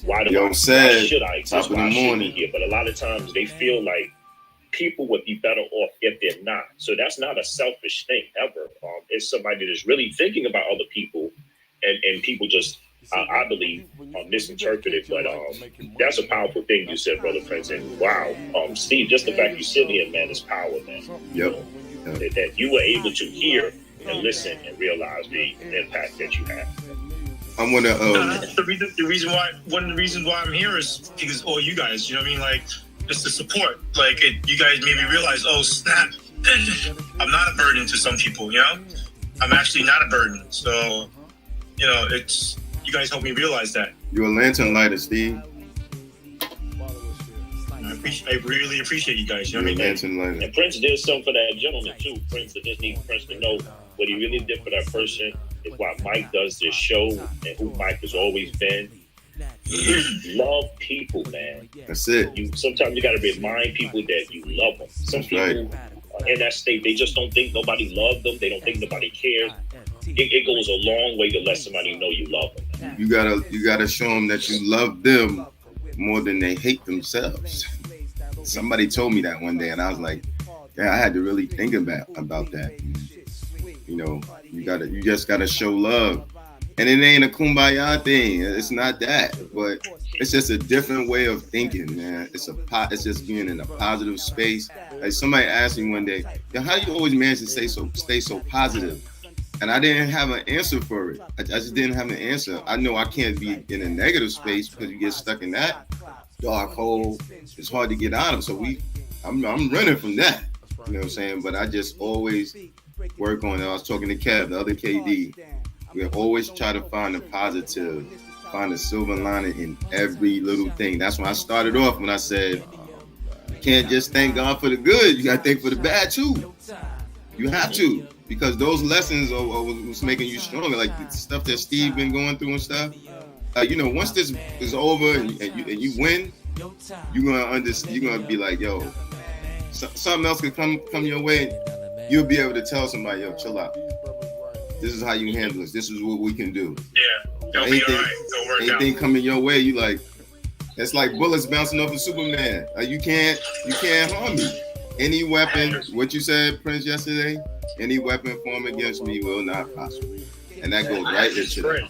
why should I exist? Why should I be here? But a lot of times they feel like people would be better off if they're not. So that's not a selfish thing ever. It's somebody that's really thinking about other people, and people just, I believe, misinterpret it. But that's a powerful thing you said, Brother Prince. And wow, Steve, just the fact you sit here, man, is power, man. Yep. That you were able to hear and listen and realize the impact that you have. I'm gonna. The reason why, one of the reasons why I'm here is because all you guys, you know what I mean, like, just the support. Like, you guys made me realize, oh snap, I'm not a burden to some people. I'm actually not a burden. So, it's, you guys helped me realize that. You're a lantern lighter, Steve. I really appreciate you guys. You know what I mean? And Prince did something for that gentleman too. Prince, I just need Prince to know what he really did for that person is why Mike does this show and who Mike has always been. Love people, man. That's it. Sometimes you got to remind people that you love them. Some people in that state, they just don't think nobody loves them. They don't think nobody cares. It goes a long way to let somebody know you love them. You gotta show them that you love them more than they hate themselves. Somebody told me that one day, and I was like, yeah, I had to really think about that. You just gotta show love, and it ain't a kumbaya thing. It's not that, but it's just a different way of thinking, man. It's just being in a positive space. Like somebody asked me one day, how do you always manage to stay so positive? And I didn't have an answer for it. I just didn't have an answer. I know I can't be in a negative space because you get stuck in that dark hole. It's hard to get out of. So we I'm running from that. You know what I'm saying? But I just always work on it. I was talking to Kev, the other KD. We always try to find the positive, find the silver lining in every little thing. That's when I started off when I said, you can't just thank God for the good. You got to thank for the bad too. You have to, because those lessons are what's making you stronger. Like the stuff that Steve been going through and stuff. You know, once this is over and you win, you're gonna be like, yo, something else could come your way. You'll be able to tell somebody, yo, chill out. This is how you handle this. This is what we can do. Yeah, it'll be all right. It'll work anything coming your way, you like, it's like bullets bouncing off of Superman. You can't harm me. Any weapon, what you said, Prince, yesterday, any weapon formed against me will not prosper. And that goes right into that.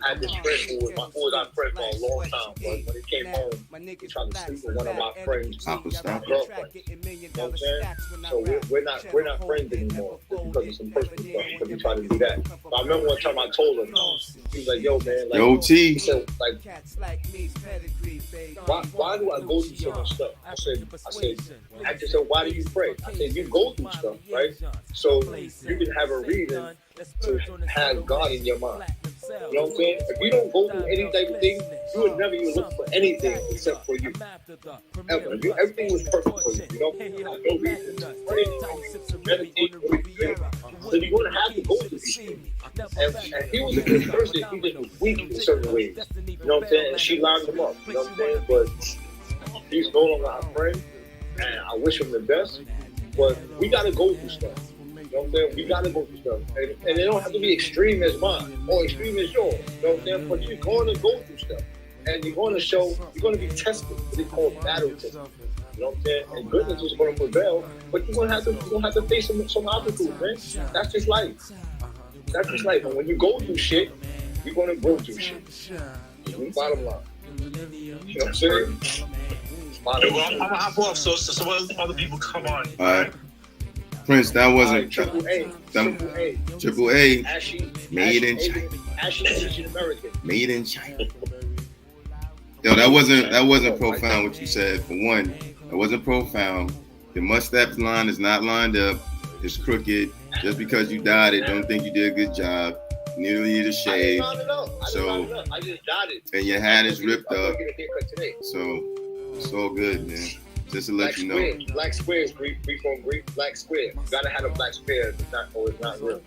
I had this friend who was our friend for a long time, but when he came home, he tried to sleep with one of my friends' girlfriends. You know what I'm saying? So we're not friends anymore just because of some personal stuff, because he tried to do that. But I remember one time I told him, he was like, yo, man, like, yo, T. He said, like, why do I go through so much stuff? I just said, why do you pray? I said, you go through stuff, right? So you can have a reason to have God in your mind. You know what I'm saying? If you don't go through any type of thing, you would never even look for anything except for you. Ever. Everything was perfect for you. You know, no reason to pray, meditate, so you're going to have to go through these things. And he was a good person. He just was weak in certain ways. You know what I'm saying? And she lined him up. You know what I'm saying? But he's no longer our friend. And I wish him the best. But we got to go through stuff. You know what I'm saying? We gotta go through stuff. And it don't have to be extreme as mine or extreme as yours. You know what I'm saying? But you're going to go through stuff. And you're going to be tested. It's called battle testing. You know what I'm saying? And goodness is going to prevail, but you're going to have to face some obstacles, man. That's just life. That's just life. And when you go through shit, you're going to grow through shit. Bottom line. You know what I'm saying? Well, I'm going to hop off so other people come on. All right. Prince, that wasn't Triple A. Ashy, made in China. Ashy Asian American. Made in China. Yo, that wasn't profound what you said. For one, that wasn't profound. Your mustache line is not lined up. It's crooked. Just because you dyed it, don't think you did a good job. You need a shave. I just dyed it. And your hat is ripped up. Get a haircut today. So it's all good, man. Just to let you know. Black squares, Greek on Greek, black square. You gotta have a black square. It's not real.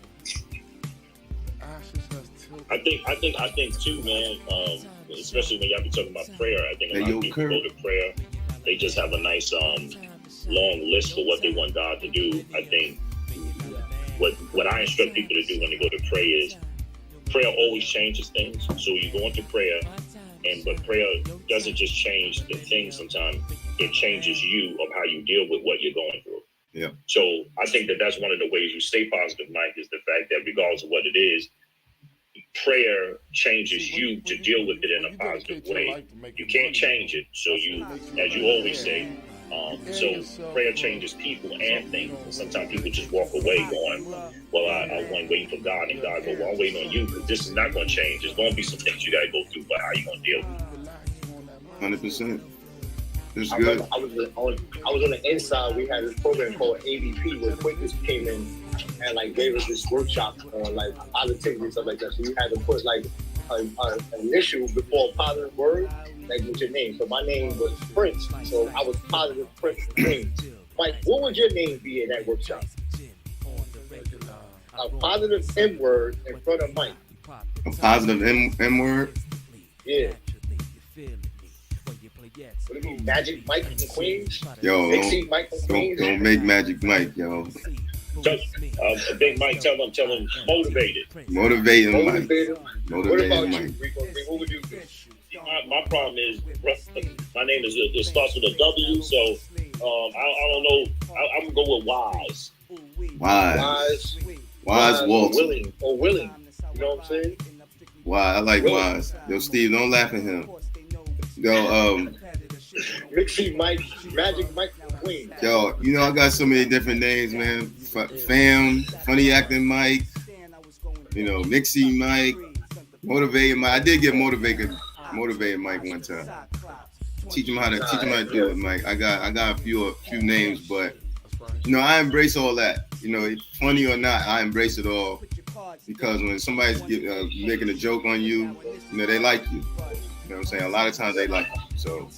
I think too, man. Especially when y'all be talking about prayer. I think a lot of people go to prayer. They just have a nice long list for what they want God to do. I think what I instruct people to do when they go to pray is prayer always changes things. So you go into prayer. But prayer doesn't just change the thing sometimes. It changes you of how you deal with what you're going through. Yeah. So I think that's one of the ways you stay positive, Mike, is the fact that regardless of what it is, prayer changes you to deal with it in a positive way. You can't change it. So you, as you always say, so prayer changes people and things. And sometimes people just walk away going, well, I want waiting for God, and God go, well, I'm waiting on you because this is not going to change. There's going to be some things you got to go through, but how are you going to deal with it? 100%. It's good. I was on the inside. We had this program called ABP where Quakers came in and like gave us this workshop on like positivity and stuff like that. So you had to put like an initial before a positive word, like with your name. So my name was Prince, so I was positive Prince James. Mike, what would your name be in that workshop? A positive M word in front of Mike. A positive M word? Yeah. What do you mean, Magic Mike from Queens? Yo, Mike from Queens? Don't make Magic Mike, yo. Big Mike, tell him motivated. Motivating Mike. What about you, Rico? What would you do? My problem is, my name is, it starts with a W, so I don't know. I'm going to go with Wise. Wise Walton. Willing. You know what I'm saying? Wise. I like Wise. Yo, Steve, don't laugh at him. Yo, Mixie Mike, Magic Mike Queen. Yo, you know I got so many different names, man. Fam, funny acting Mike. You know, Mixie Mike, motivated Mike. I did get motivated Mike one time. Teach them how to do it, Mike. I got a few names, but I embrace all that. Funny or not, I embrace it all because when somebody's making a joke on you, they like you. You know what I'm saying? A lot of times they like you, so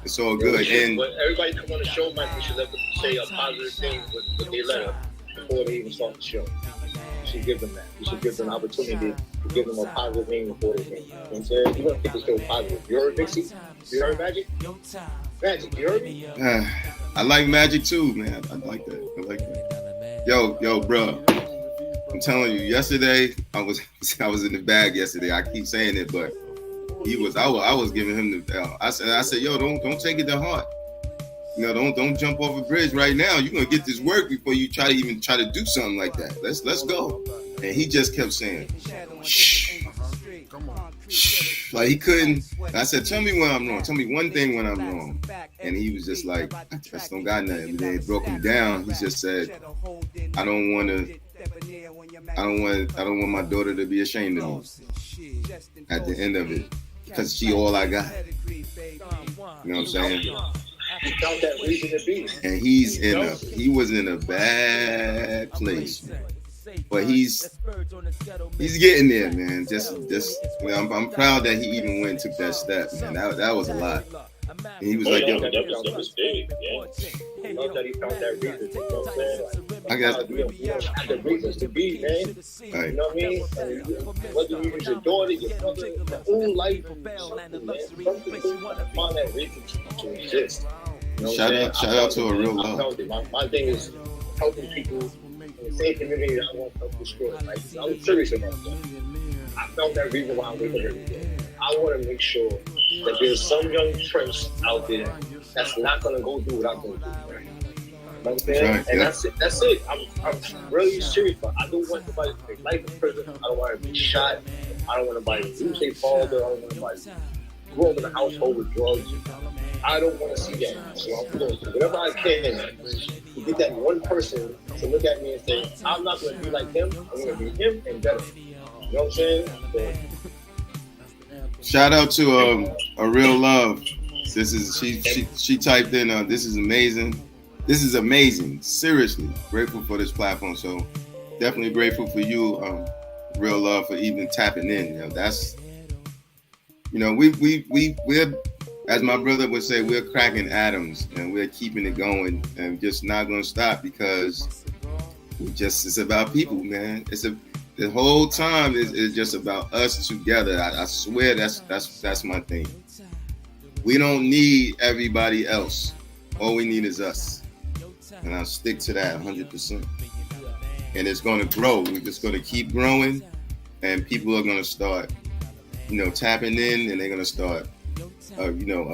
it's all good. And when everybody come on the show, Mike, we should let them say a positive thing with their letter before they even start the show. You should give them that. You should give them an opportunity to give them a positive thing before they think. You know what I'm saying? You want to get the show positive. You heard Dixie? You heard Magic? Magic, you heard me? I like Magic too, man. I like that. Yo, bro. I'm telling you, yesterday I was in the bag yesterday. I keep saying it, but I was giving him the. I said, yo, don't take it to heart. Don't jump off a bridge right now. You're gonna get this work before you try to do something like that. Let's go. And he just kept saying, shh. Like he couldn't. I said, tell me when I'm wrong. Tell me one thing when I'm wrong. And he was just like, I just don't got nothing. Then it broke him down. He just said, I don't want my daughter to be ashamed of me at the end of it, because she all I got. You know what I'm saying? He found that reason to be. And he was in a bad place. But he's getting there, man. I'm proud that he even went and took that step, man. That was a lot. And he was like, yo, that was big, yeah. I love that he found that reason. You know what I'm saying? I guess the reasons to be, man. Right. You know what I mean? Whether you use your daughter, your mother, your own life, something, man. Find that reason to exist. You know shout out to a real love. My thing is helping people in the same community that I want to help destroy. Like, I'm serious about that. I found that reason why I'm waking every day. I want to make sure that there's some young Prince out there that's not going to go through what I'm going to do. Right? You know what I'm saying? Right, and yeah. that's it. I'm really serious, but I don't want somebody to take life in prison. I don't want to be shot. I don't want somebody to lose their father. I don't want somebody to grow up in a household with drugs. I don't want to see that. So I'm going to do whatever I can to get that one person to look at me and say, I'm not going to be like him. I'm going to be him and better. You know what I'm saying? So, shout out to a real love. This is she typed in. This is amazing. This is amazing. Seriously, grateful for this platform. So definitely grateful for you, real love, for even tapping in. That's we're, as my brother would say, we're cracking atoms and we're keeping it going and just not going to stop because it's about people, man. The whole time is just about us together. I swear that's my thing. We don't need everybody else. All we need is us. And I'll stick to that 100%. And it's going to grow. We're just going to keep growing. And people are going to start, tapping in, and they're going to start, I don't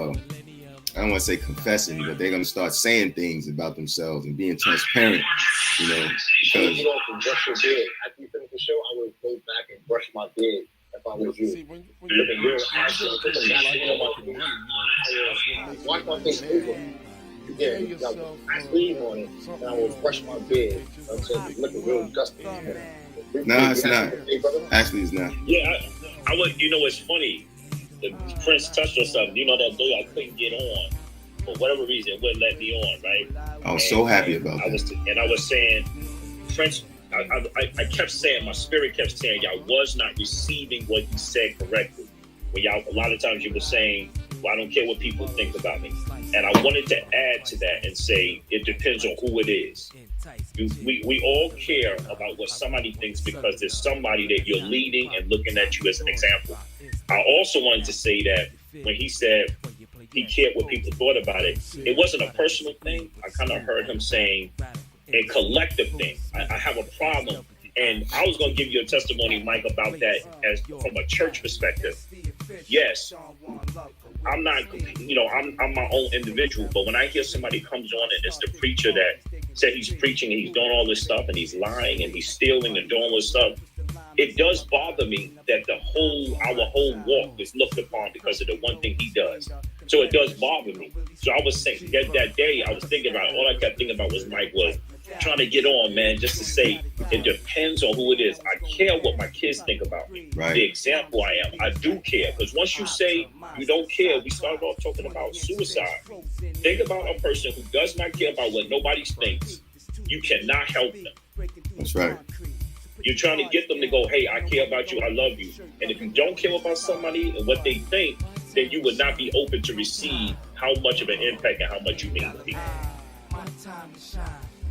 want to say confessing, but they're going to start saying things about themselves and being transparent, because... brush your beard. After you finish the show, I would go back and brush my beard if I was you. See, when you watch my face over. Yeah, I sleep on it, and I will brush my beard. I'm saying, looking real dusty. No, it's not. Actually, it's not. Yeah, I would. It's funny. The Prince touched on something. That day I couldn't get on for whatever reason. It wouldn't let me on, right? I was so happy about that. I was saying, Prince. I kept saying, my spirit kept saying, y'all was not receiving what he said correctly. When y'all, a lot of times you were saying, well, I don't care what people think about me. And I wanted to add to that and say, it depends on who it is. We all care about what somebody thinks because there's somebody that you're leading and looking at you as an example. I also wanted to say that when he said he cared what people thought about it, it wasn't a personal thing. I kind of heard him saying a collective thing. I have a problem. And I was going to give you a testimony, Mike, about that as from a church perspective. Yes, I'm not, I'm my own individual, but when I hear somebody comes on and it's the preacher that said he's preaching and he's doing all this stuff and he's lying and he's stealing and doing all this stuff, it does bother me that our whole walk is looked upon because of the one thing he does. So it does bother me. So I was saying that day I was thinking about, all I kept thinking about was Mike was, trying to get on, man, just to say it depends on who it is. I care what my kids think about me. Right. The example I am. I do care. Because once you say you don't care, we started off talking about suicide. Think about a person who does not care about what nobody thinks. You cannot help them. That's right. You're trying to get them to go, hey, I care about you, I love you. And if you don't care about somebody and what they think, then you would not be open to receive how much of an impact and how much you mean to people.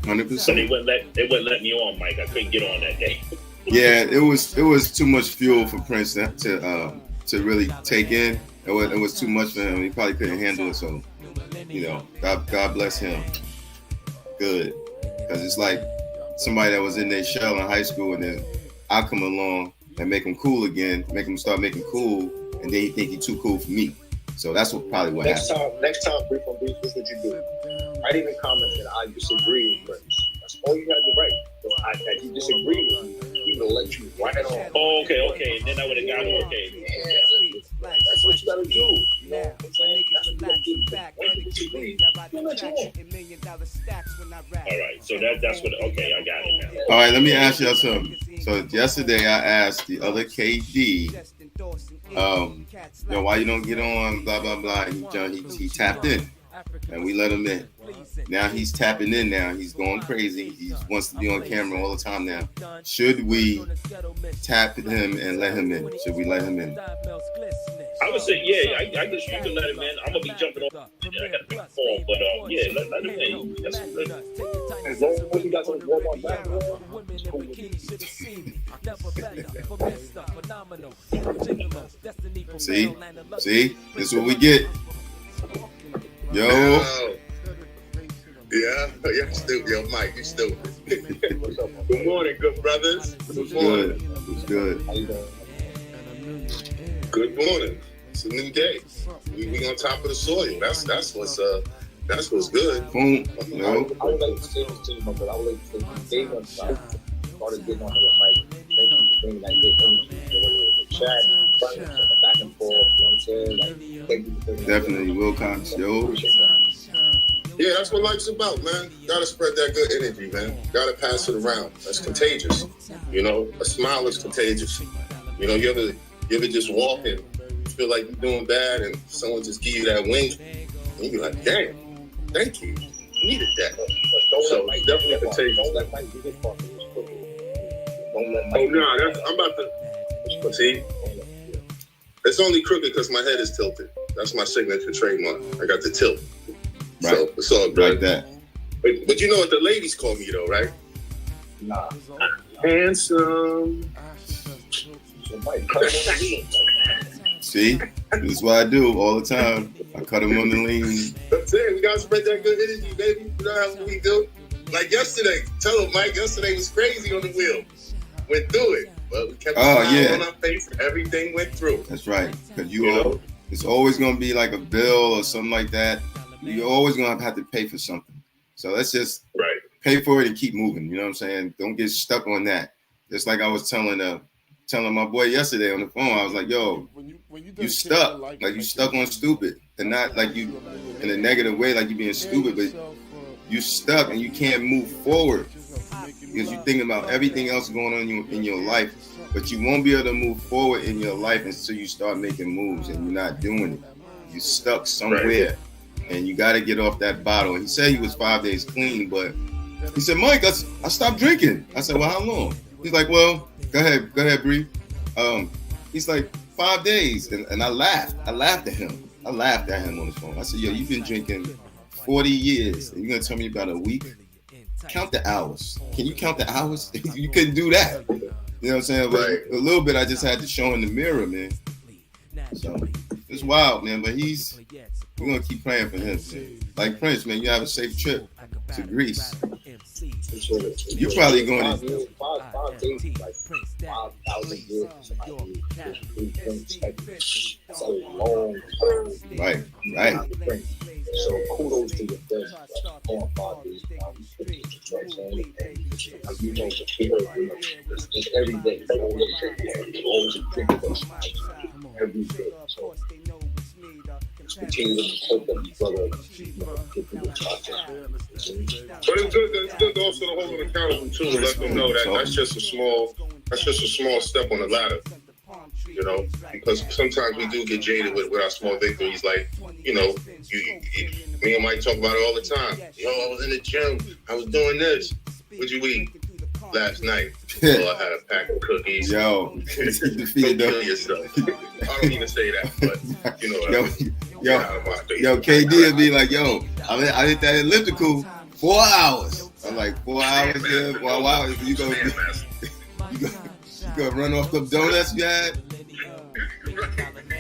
100%. So they wouldn't let me on, Mike. I couldn't get on that day. Yeah, it was too much fuel for Prince to really take in. It was too much for him. He probably couldn't handle it. So, God bless him. Good, because it's like somebody that was in their shell in high school, and then I come along and make him cool again, make him start making cool, and then he think he's too cool for me. So that's what happened. Next time, brief on brief, this is what you do. Write in the comments that I disagree with Prince. That's all you have to write. That you disagree with me, he will let you write it on. Oh, okay. And then I would have got it. Okay. Yeah, that's what you gotta do. You know, that's what you gotta do. When you disagree, he'll let you on. All right. So that's what. Okay, I got it now. All right, let me ask y'all something. So yesterday I asked the other KD, why you don't get on, blah blah blah. He tapped in, and we let him in. Now he's tapping in. Now he's going crazy. He wants to be on camera all the time now. Should we tap him and let him in? Should we let him in? I would say, yeah. I guess you can let him in. I'm gonna be jumping on. I gotta pick the phone, but yeah, let him in. That's good. As long as you got some warm up back, See, this is what we get. Yo. Yeah, stupid. Yo, Mike, you stupid. Good morning, good brothers. Good morning. What's good? how you doing? Good morning. It's a new day. We on top of the soil. That's what's good. Boom. I would like to say this to you, but I would like to say day one started getting on the mic. Thank you for bringing that good energy. The chat, back and forth. You know what I'm saying? Like, thank you for bringing Definitely, Wilcox. Yo. Yeah, that's what life's about, man. Gotta spread that good energy, man. Gotta pass it around. That's contagious. You know, a smile is contagious. You know, you ever just walk and feel like you're doing bad, and someone just give you that wink, and you be like, damn, thank you. Needed that. So it's definitely contagious. Don't let Mike get fucked. Oh no, I'm about to see. It's only crooked because my head is tilted. That's my signature trademark. I got the tilt. Right. So it's all good. Like that. But you know what the ladies call me though, right? Nah. Handsome. So Mike, cut it. See, this is what I do all the time. I cut him on the lean. That's it. We gotta spread that good energy, baby. You know how we do. Like yesterday. Tell him, Mike. Yesterday was crazy on the wheel. Went through it, but we kept a smile on our face, and everything went through. That's right. Because it's always gonna be like a bill or something like that. You're always gonna have to pay for something. So let's just pay for it and keep moving. You know what I'm saying? Don't get stuck on that. Just like I was telling my boy yesterday on the phone, I was like, yo, you stuck. Like you stuck on stupid. And not like you in a negative way, like you being stupid, but you stuck and you can't move forward because you're thinking about everything else going on in your life, but you won't be able to move forward in your life until you start making moves, and you're not doing it. You're stuck somewhere, and you got to get off that bottle. He said he was 5 days clean, but he said, Mike, I stopped drinking. I said, well, how long? He's like, well, go ahead, Bree. He's like, 5 days, and I laughed. I laughed at him on the phone. I said, yo, you've been drinking 40 years, and you're gonna tell me about a week? Count the hours. Can you count the hours? You couldn't do that. You know what I'm saying? But a little bit I just had to show in the mirror, man. So it's wild, man. But we're gonna keep praying for him, man. Like Prince, man, you have a safe trip to Greece. You're probably going to 5 days, like 5,000 years. That's a long time. Right. So kudos to your friends. On 5 days. You know, it's every day. Always drink every day. So just continue to hope that each brother get through the process. But it's good also to hold them accountable too, and let them know that that's just a small step on the ladder. You know, because sometimes we do get jaded with our small victories. Like, you know, me and Mike talk about it all the time. Yo, I was in the gym. I was doing this. What'd you eat last night? Well, I had a pack of cookies. Yo, don't kill yourself. I don't even say that, but you know what I mean. Yo, KD would be like, yo, I did that elliptical 4 hours. I'm like, 4 hours, yeah, 4 hours. You gonna run off the donuts you had?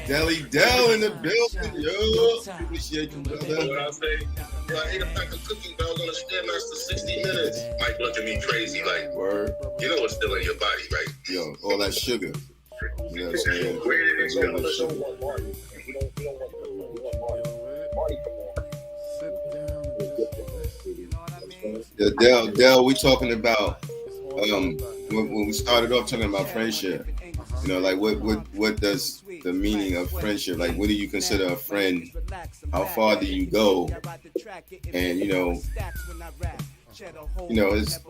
Deli Dell in the building, yo. Appreciate you, brother. You know what I say? Yo, I ate a pack of cookies, but I was on a Stairmaster 60 minutes. Mike looked at me crazy, like, word. You know what's still in your body, right? Yo, all that sugar. You know what I'm saying? Where did it go? Dell, we talking about when we started off talking about friendship. You know, like what does the meaning of friendship? Like, what do you consider a friend? How far do you go? And you know,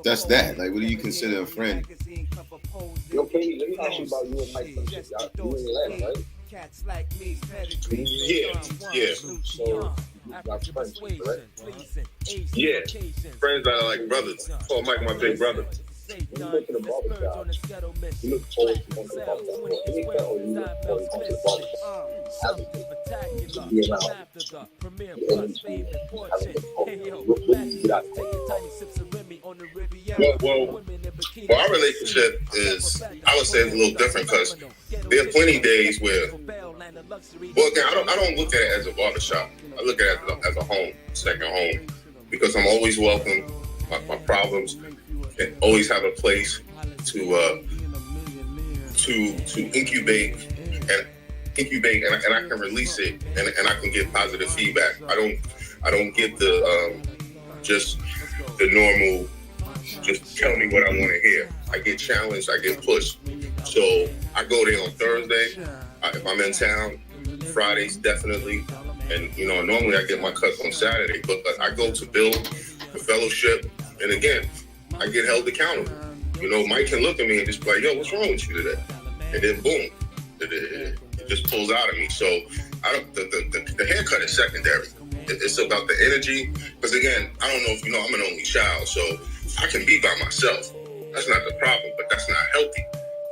that's that. Like, what do you consider a friend? Yo, Katie, let me ask you about you and Mike friendship. You in Atlanta, right? Yeah. So, y'all friends, correct? Yeah. Friends that are like brothers. Call Mike my big brother. When you go to the barbershop, you look forward to going to the barbershop. Or anything, or you look forward to going to the barbershop. Be around. The energy, having the culture. What do you get out of it? Well, our relationship is, I would say, it's a little different because there are plenty of days where, well, again, I don't look at it as a barbershop. I look at it as a home, second home, because I'm always welcome. My problems and always have a place to incubate and I can release it and I can get positive feedback. I don't get the just the normal just tell me what I want to hear. I get challenged, I get pushed. So I go there on Thursday if I'm in town. Fridays definitely, and you know normally I get my cuts on Saturday, but I go to build the fellowship, and again I get held accountable. You know, Mike can look at me and just be like, yo, what's wrong with you today? And then boom, it just pulls out of me. So the haircut is secondary. It's about the energy. Because again, I don't know if you know, I'm an only child, so I can be by myself. That's not the problem, but that's not healthy.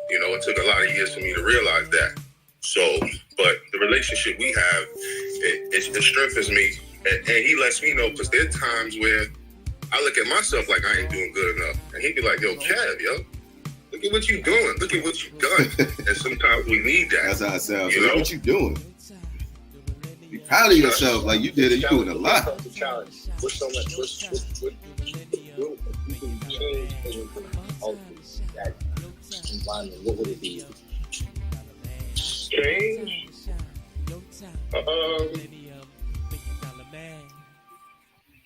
You know, it took a lot of years for me to realize that. So, but the relationship we have, it strengthens me. And he lets me know, because there are times where I look at myself like I ain't doing good enough. And he'd be like, yo, Kev, yo, look at what you doing. Look at what you done. And sometimes we need that. That's how it sounds. You look know? What you doing. Be proud of yourself. Like you did it. You doing a lot. What's so much? What's that environment? What would it be? Change?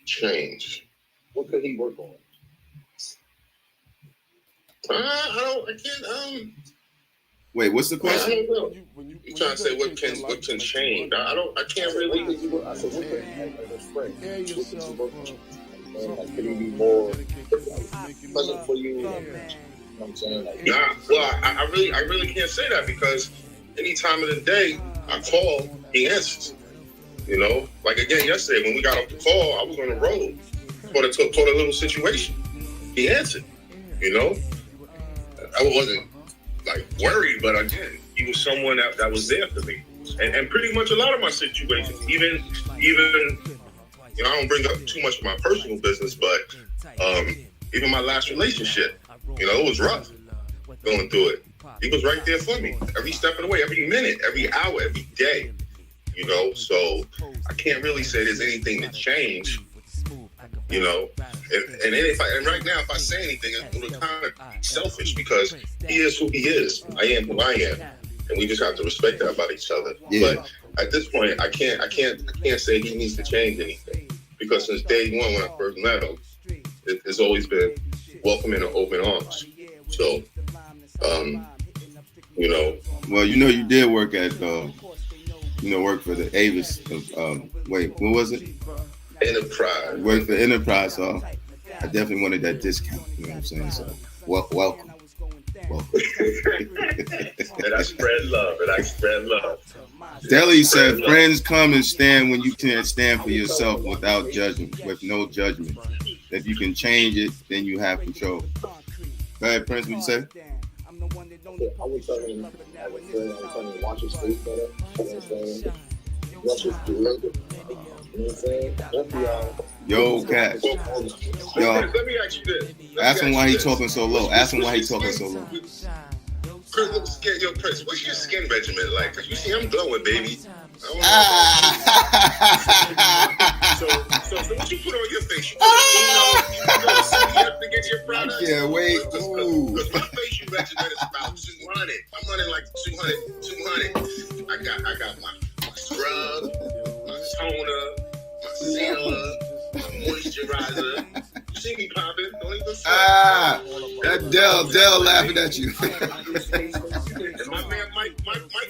Change. What could he work on? I can't. Wait, what's the I question? don't know. You trying to say what can change? I can't really. I said, what could as friends? What could you work on? Like, could he be more present for you? You know what I'm saying? Like, Nah, well, I really can't say that because any time of the day I call, he answers. You know, like again yesterday when we got off the call, I was on the road for a little situation. He answered. You know, I wasn't like worried, but again, he was someone that was there for me, and pretty much a lot of my situations, even you know, I don't bring up too much of my personal business, but even my last relationship, you know, it was rough going through it. He was right there for me every step of the way, every minute, every hour, every day. You know, so I can't really say there's anything to change. You know, and right now, if I say anything, it's kind of selfish because he is who he is. I am who I am, and we just have to respect that about each other. Yeah. But at this point, I can't say he needs to change anything because since day one when I first met him, it's always been welcoming and open arms. So, you know. Well, you know, you did work at worked for the Avis. Wait, what was it? Enterprise. Worked for Enterprise, so I definitely wanted that discount. You know what I'm saying? So, welcome. And I spread love. Deli said, "Friends come and stand when you can't stand for yourself without judgment, with no judgment. If you can change it, then you have control." Go ahead, Prince. What you say? I was telling watch your sleep better. You know what I'm saying? Watch your sleep. You know what I'm saying? Yo, Cat. Yo, let me ask you this. Ask him why he talking so low. Ask him why he talking so low. Prince, what's your skin regimen like? Cause you see, I'm glowing, baby. So what you put on your face? You put to get your product. I can't wait. Because my facial regimen is about 200. I'm running like 200. I got my scrub, my toner, my sealer, my moisturizer. You see me popping? Don't even that Dell laughing at you. And my man Mike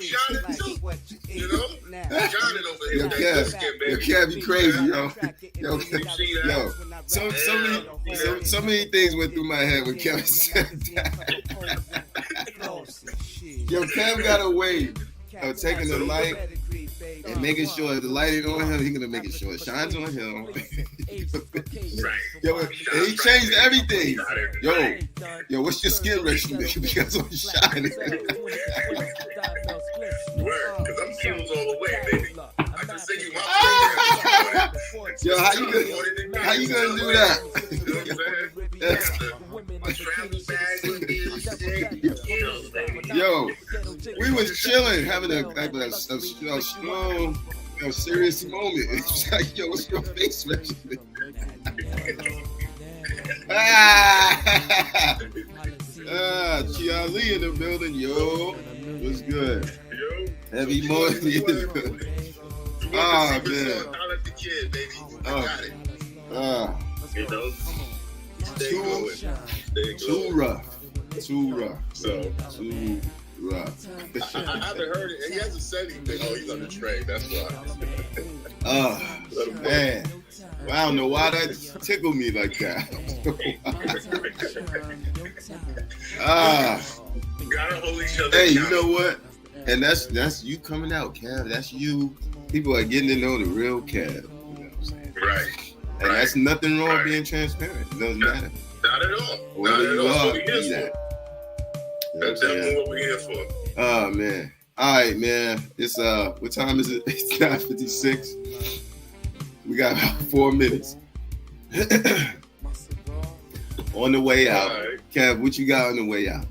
shining too. You know? Shining over here. Yo, Kev, you crazy, yo. So many things went through my head when Kevin said that. Yo, Kev got a way of taking the light and making sure the light ain't on him. He's gonna make sure it shines on him. Yo, and he changed everything. Yo, what's your skin regimen? Because I'm shining. Because I'm fuels all the way, baby. I can send you my Yo, how you gonna do that? You know what I'm saying? My travel bag. Yo, we was chilling, having a strong, serious moment. It's like, yo, what's your face regimen? Chia Lee in the building, yo. What's good? Heavy morning. Man. I'll let the kid, baby. I got it. You know, too rough. So, too rough. I haven't heard it, and he hasn't said anything. Oh, he's on the train. That's why. Man. Well, I don't know why that tickled me like that. Gotta hold each other. Hey, you know what? And that's you coming out, Cav. That's you. People are getting to know the real Cav. You know what I'm saying? Right. And that's nothing wrong with being transparent. It doesn't matter. Not at all. Whether you are, be that. That's definitely what we're here for. Oh man. All right, man. It's what time is it? It's 9:56. We got about 4 minutes. On the way out. Right. Kev, what you got on the way out?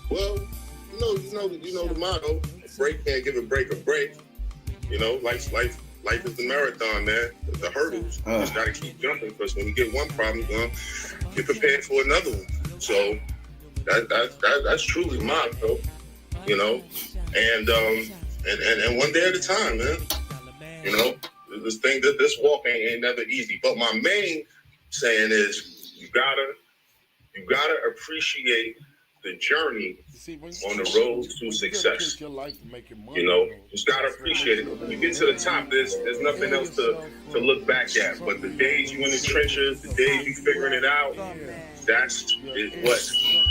Well, you know the motto. A break can't give a break a break. You know, life is the marathon, man. The hurdles. You just gotta keep jumping, because when you get one problem done, you're prepared for another one. So that's truly motto. You know, and one day at a time, man. You know, this walk ain't never easy. But my main saying is you gotta appreciate the journey on the road to success. You know, just gotta appreciate it. When you get to the top, there's nothing else to look back at. But the days you in the trenches, the days you figuring it out, that's what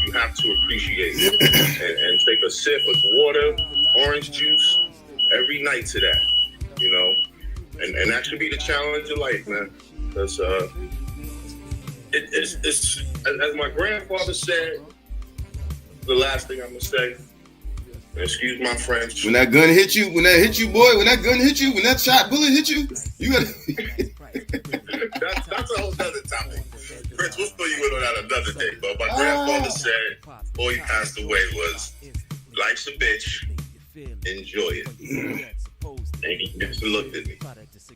you have to appreciate. and take a sip of water, orange juice, every night to that. You know, and that should be the challenge of life, man. Because it's as my grandfather said. The last thing I'm gonna say, excuse my French. When that gun hit you, boy, when that shot bullet hit you, you gotta. that's a whole other topic. Prince, we'll fill you in on that another day. But my grandfather said, before he passed away, was life's a bitch, enjoy it. And he just looked at me.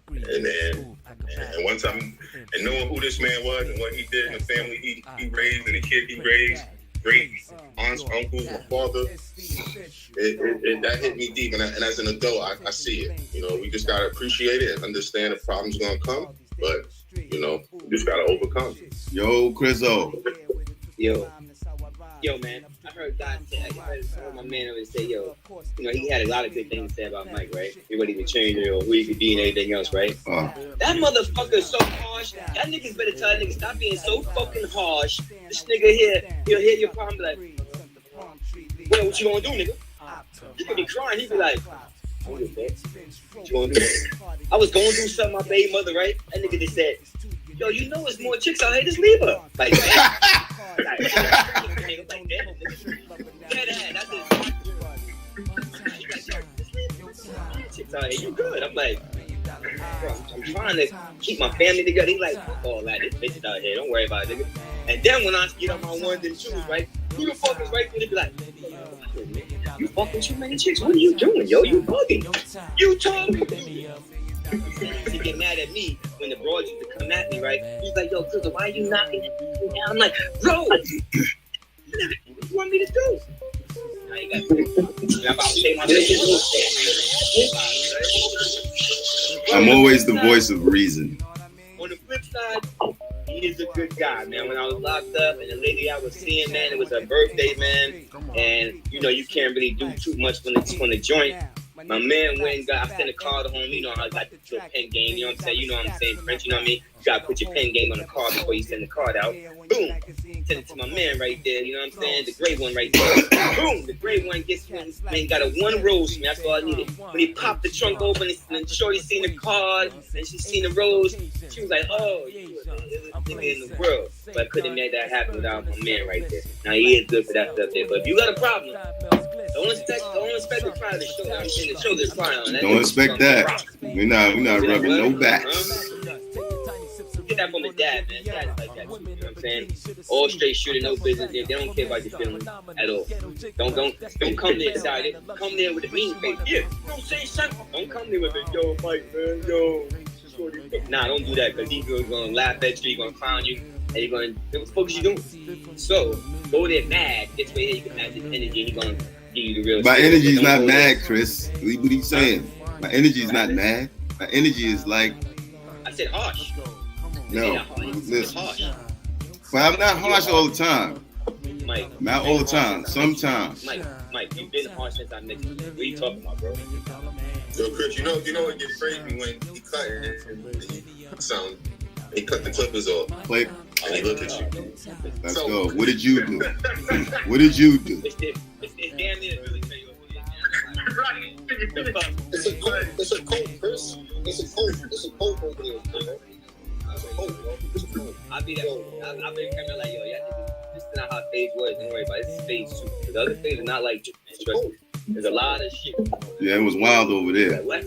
And one time, and knowing who this man was and what he did and the family he raised and the kid he raised, great aunts, uncles, my father, that hit me deep. And as an adult, I see it. You know, we just got to appreciate it and understand the problem's going to come. But, you know, we just got to overcome. Yo, Chriso. Yo, man, I heard my man always say, yo, you know, he had a lot of good things to say about Mike, right? Everybody could change it or who he could be and everything else, right? That motherfucker is so harsh. Y'all niggas better tell that nigga stop being so fucking harsh. This nigga here, he'll hear your problem like, well, what you gonna do, nigga? He could be crying, he'd be like, what you gonna do? I was going through something, my baby mother, right? That nigga just said, yo, you know there's more chicks out here, just leave her. Like that. Chicks out here, you good. I'm like, bro, I'm trying to keep my family together. He's like, fuck all that, this bitch out here, don't worry about it, nigga. And then when I get on my ones and twos, right, who the fuck is right there? They be like, you fucking too many chicks, what are you doing, yo? You bugging. You told me. He get mad at me when the broads used to come at me, right? He's like, yo, Crystal, why are you knocking me down? I'm like, bro, what do you want me to do? Now you got I'm always the voice of reason. On the flip side, he is a good guy, man. When I was locked up and the lady I was seeing, man, it was her birthday, man. And, you know, you can't really do too much when it's on the joint. My man went and got, I sent a card home, you know how I got the little pen game, you know what I'm saying? You know what I'm saying, French, you know what I mean? You gotta put your pen game on the card before you send the card out. Boom! Send it to my man right there, you know what I'm saying? The gray one right there. Boom! The gray one gets one, man, got a one rose for me, that's all I needed. When he popped the trunk open and Shorty seen the card and she seen the rose, she was like, oh, you was the nigga in the world. But I couldn't have made that happen without my man right there. Now he is good for that stuff there, but if you got a problem, don't expect the crowd to show. I'm saying the show this cry on. Don't expect that. We're not rubbing no backs. Get that from his dad, man. Dad is like that too, you know what I'm saying? All straight shooting, no business. They don't care about your feelings at all. Don't come there excited. Come there with a mean face. Yeah, don't say something. Don't come there with a yo, Mike, man, yo. Nah, don't do that because he's gonna laugh at you, he's gonna clown you, and you're gonna, what the fuck is you doing? So go there mad. This way you can match his energy. He's gonna give you the real. My energy is not mad, Chris. What are you saying? My energy is not mad. My energy is like. I said harsh. No, listen. But I'm not harsh all the time. Mike, not all the time. Sometimes. Mike, you've been harsh since I met you. What are you talking about, bro? So, Chris, you know it gets crazy when he cut he cut the clippers off. Play. And he look at you. Let's go. What did you do? What did you do? It's damn near really tell you what It's a cold, Chris. It's a cold over there, man. I'll be there. I'll be coming like, yo, this is not how phase was. Don't worry about it. This is phase 2. The other phase is not like, trust me. There's a lot of shit. Yeah, it was wild over there. Like, what?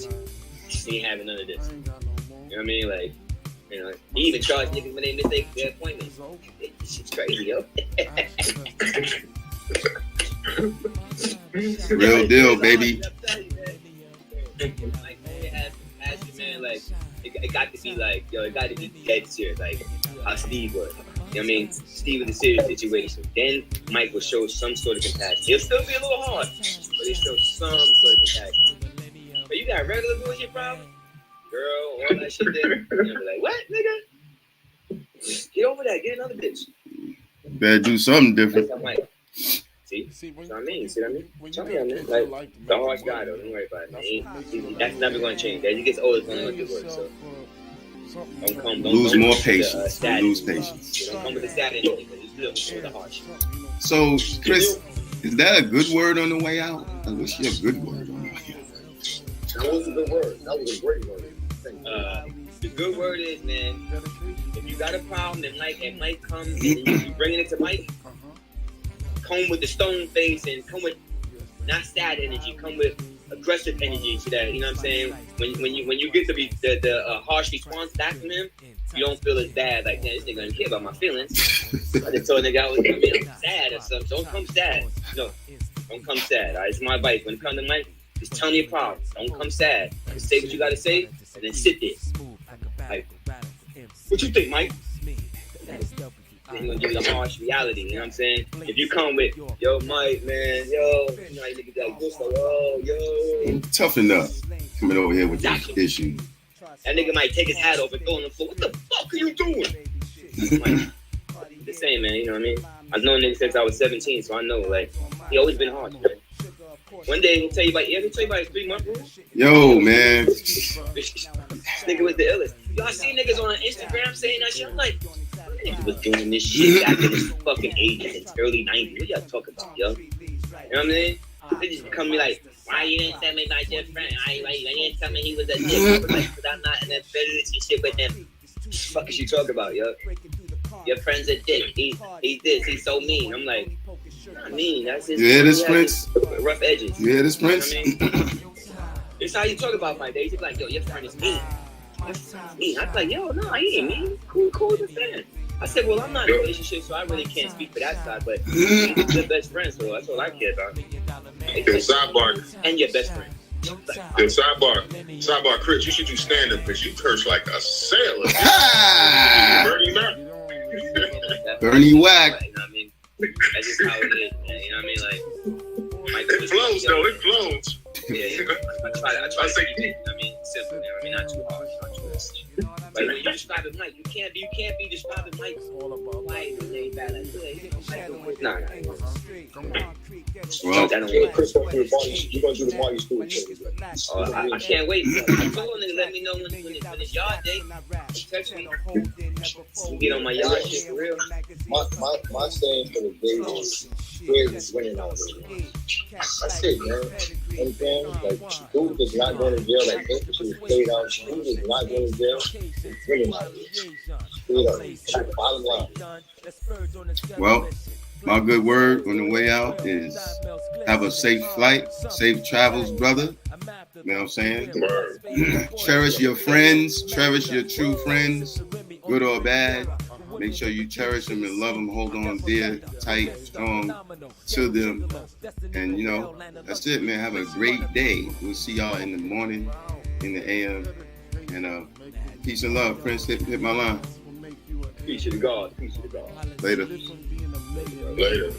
He ain't having none of this. You know what I mean? Like, you know, he even charged niggas when they miss their appointments. This shit's crazy, yo. Real deal, baby. Like, man, like, it got to be like, yo, it got to be dead serious, like how Steve was. You know what I mean? Steve was a serious situation. Then Mike will show some sort of compassion. He'll still be a little hard, but he'll show some sort of compassion. But you got regular bullshit problem? Girl, all that shit there. You'll be like, what, nigga? Get over that. Get another bitch. Better do something different. See what I mean? See what I mean? Tell me, man. Like, the harsh guy, though. Don't worry about it. That's never going to change. As he gets older, it's going to look work. So don't lose more patience. Lose patience. Don't come with the sad energy because it's still with the harsh. So, Chris, is that a good word on the way out? What's your good word on the way out? That was a good word. That was a great word. The good word is, man, if you got a problem and Mike comes and you bringing it to Mike, come with the stone face and come with not sad energy, come with aggressive energy so that, you know what I'm saying, when you get to be the harsh response back from him, you don't feel as bad, like, man, this nigga doesn't care about my feelings. I just told a nigga I was sad or something. Don't come sad. No, don't come sad. All right, it's my advice. When it comes to Mike, just tell me your problem. Don't come sad. Just say what you gotta say and then sit there. Like, what you think, Mike? He's gonna give you the harsh reality, you know what I'm saying? If you come with, yo, Mike, man, yo, you know how you niggas like this, like, oh, yo. Toughen up. Coming over here with this issue. That nigga might take his hat off and throw on the floor. What the fuck are you doing? Mike, this the same, man. You know what I mean? I've known nigga since I was 17, so I know, like, he always been hard, man. One day he'll tell you about, his 3-month rule. Yo, man. This nigga was the illest. Y'all see niggas on Instagram saying that shit? I'm like, niggas was doing this shit back in the fucking 80s and early 90s. What y'all talking about, yo? You know what I mean? They just come me like, why you didn't tell me about your friend? Why you didn't tell me he was a dick? I was like, because I'm not in that federation shit with him. What the fuck is you talking about, yo? Your friend's a dick. He's this. He's so mean. I'm like, not mean. That's his. You hear this, Prince? Rough edges. You hear this, Prince? You know what I mean? It's how you talk about my days. He's like, yo, your friend is mean. Mean. I'm like, yo, no, he ain't mean. Cool as a fan. I said, well, I'm not in a relationship, so I really can't speak for that side, but we're best friends, so that's all I care about. And sidebar. And your best friend. And sidebar, Chris, you should do stand-up because you curse like a sailor. Bernie Mac. Bernie Whack. You know what I mean? That's just how it is, man. You know what I mean? Like, it flows, though. It flows. Yeah. I try to say you did. I mean, simple. You know what I mean? Not too hard. Not too hard. Like when you describe it, Mike, you can't be describing Mike. Why is he bad? Nah. Well, that don't work. Chris, you're gonna do the party school. I can't wait. I told him to let me know when it's yard day. Text me. Get on my yard shit for real. My saying for the day is is winning out there. That's it, man. Understand? Like, dude is not going to jail. Like, this was played out. Dude is not going to jail. It's winning out there. Straight up. Bottom line. Well, my good word on the way out is have a safe flight, safe travels, brother. You know what I'm saying? Cherish your friends, cherish your true friends, good or bad. Make sure you cherish them and love them, hold on dear, tight, strong to them. And, you know, that's it, man. Have a great day. We'll see y'all in the morning, in the AM. And peace and love, Prince. Hit my line. Peace to God. Peace to God. Later. Later.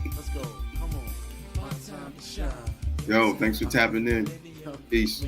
Let's go. Come on. My time to shine. Yo, thanks for tapping in. Peace.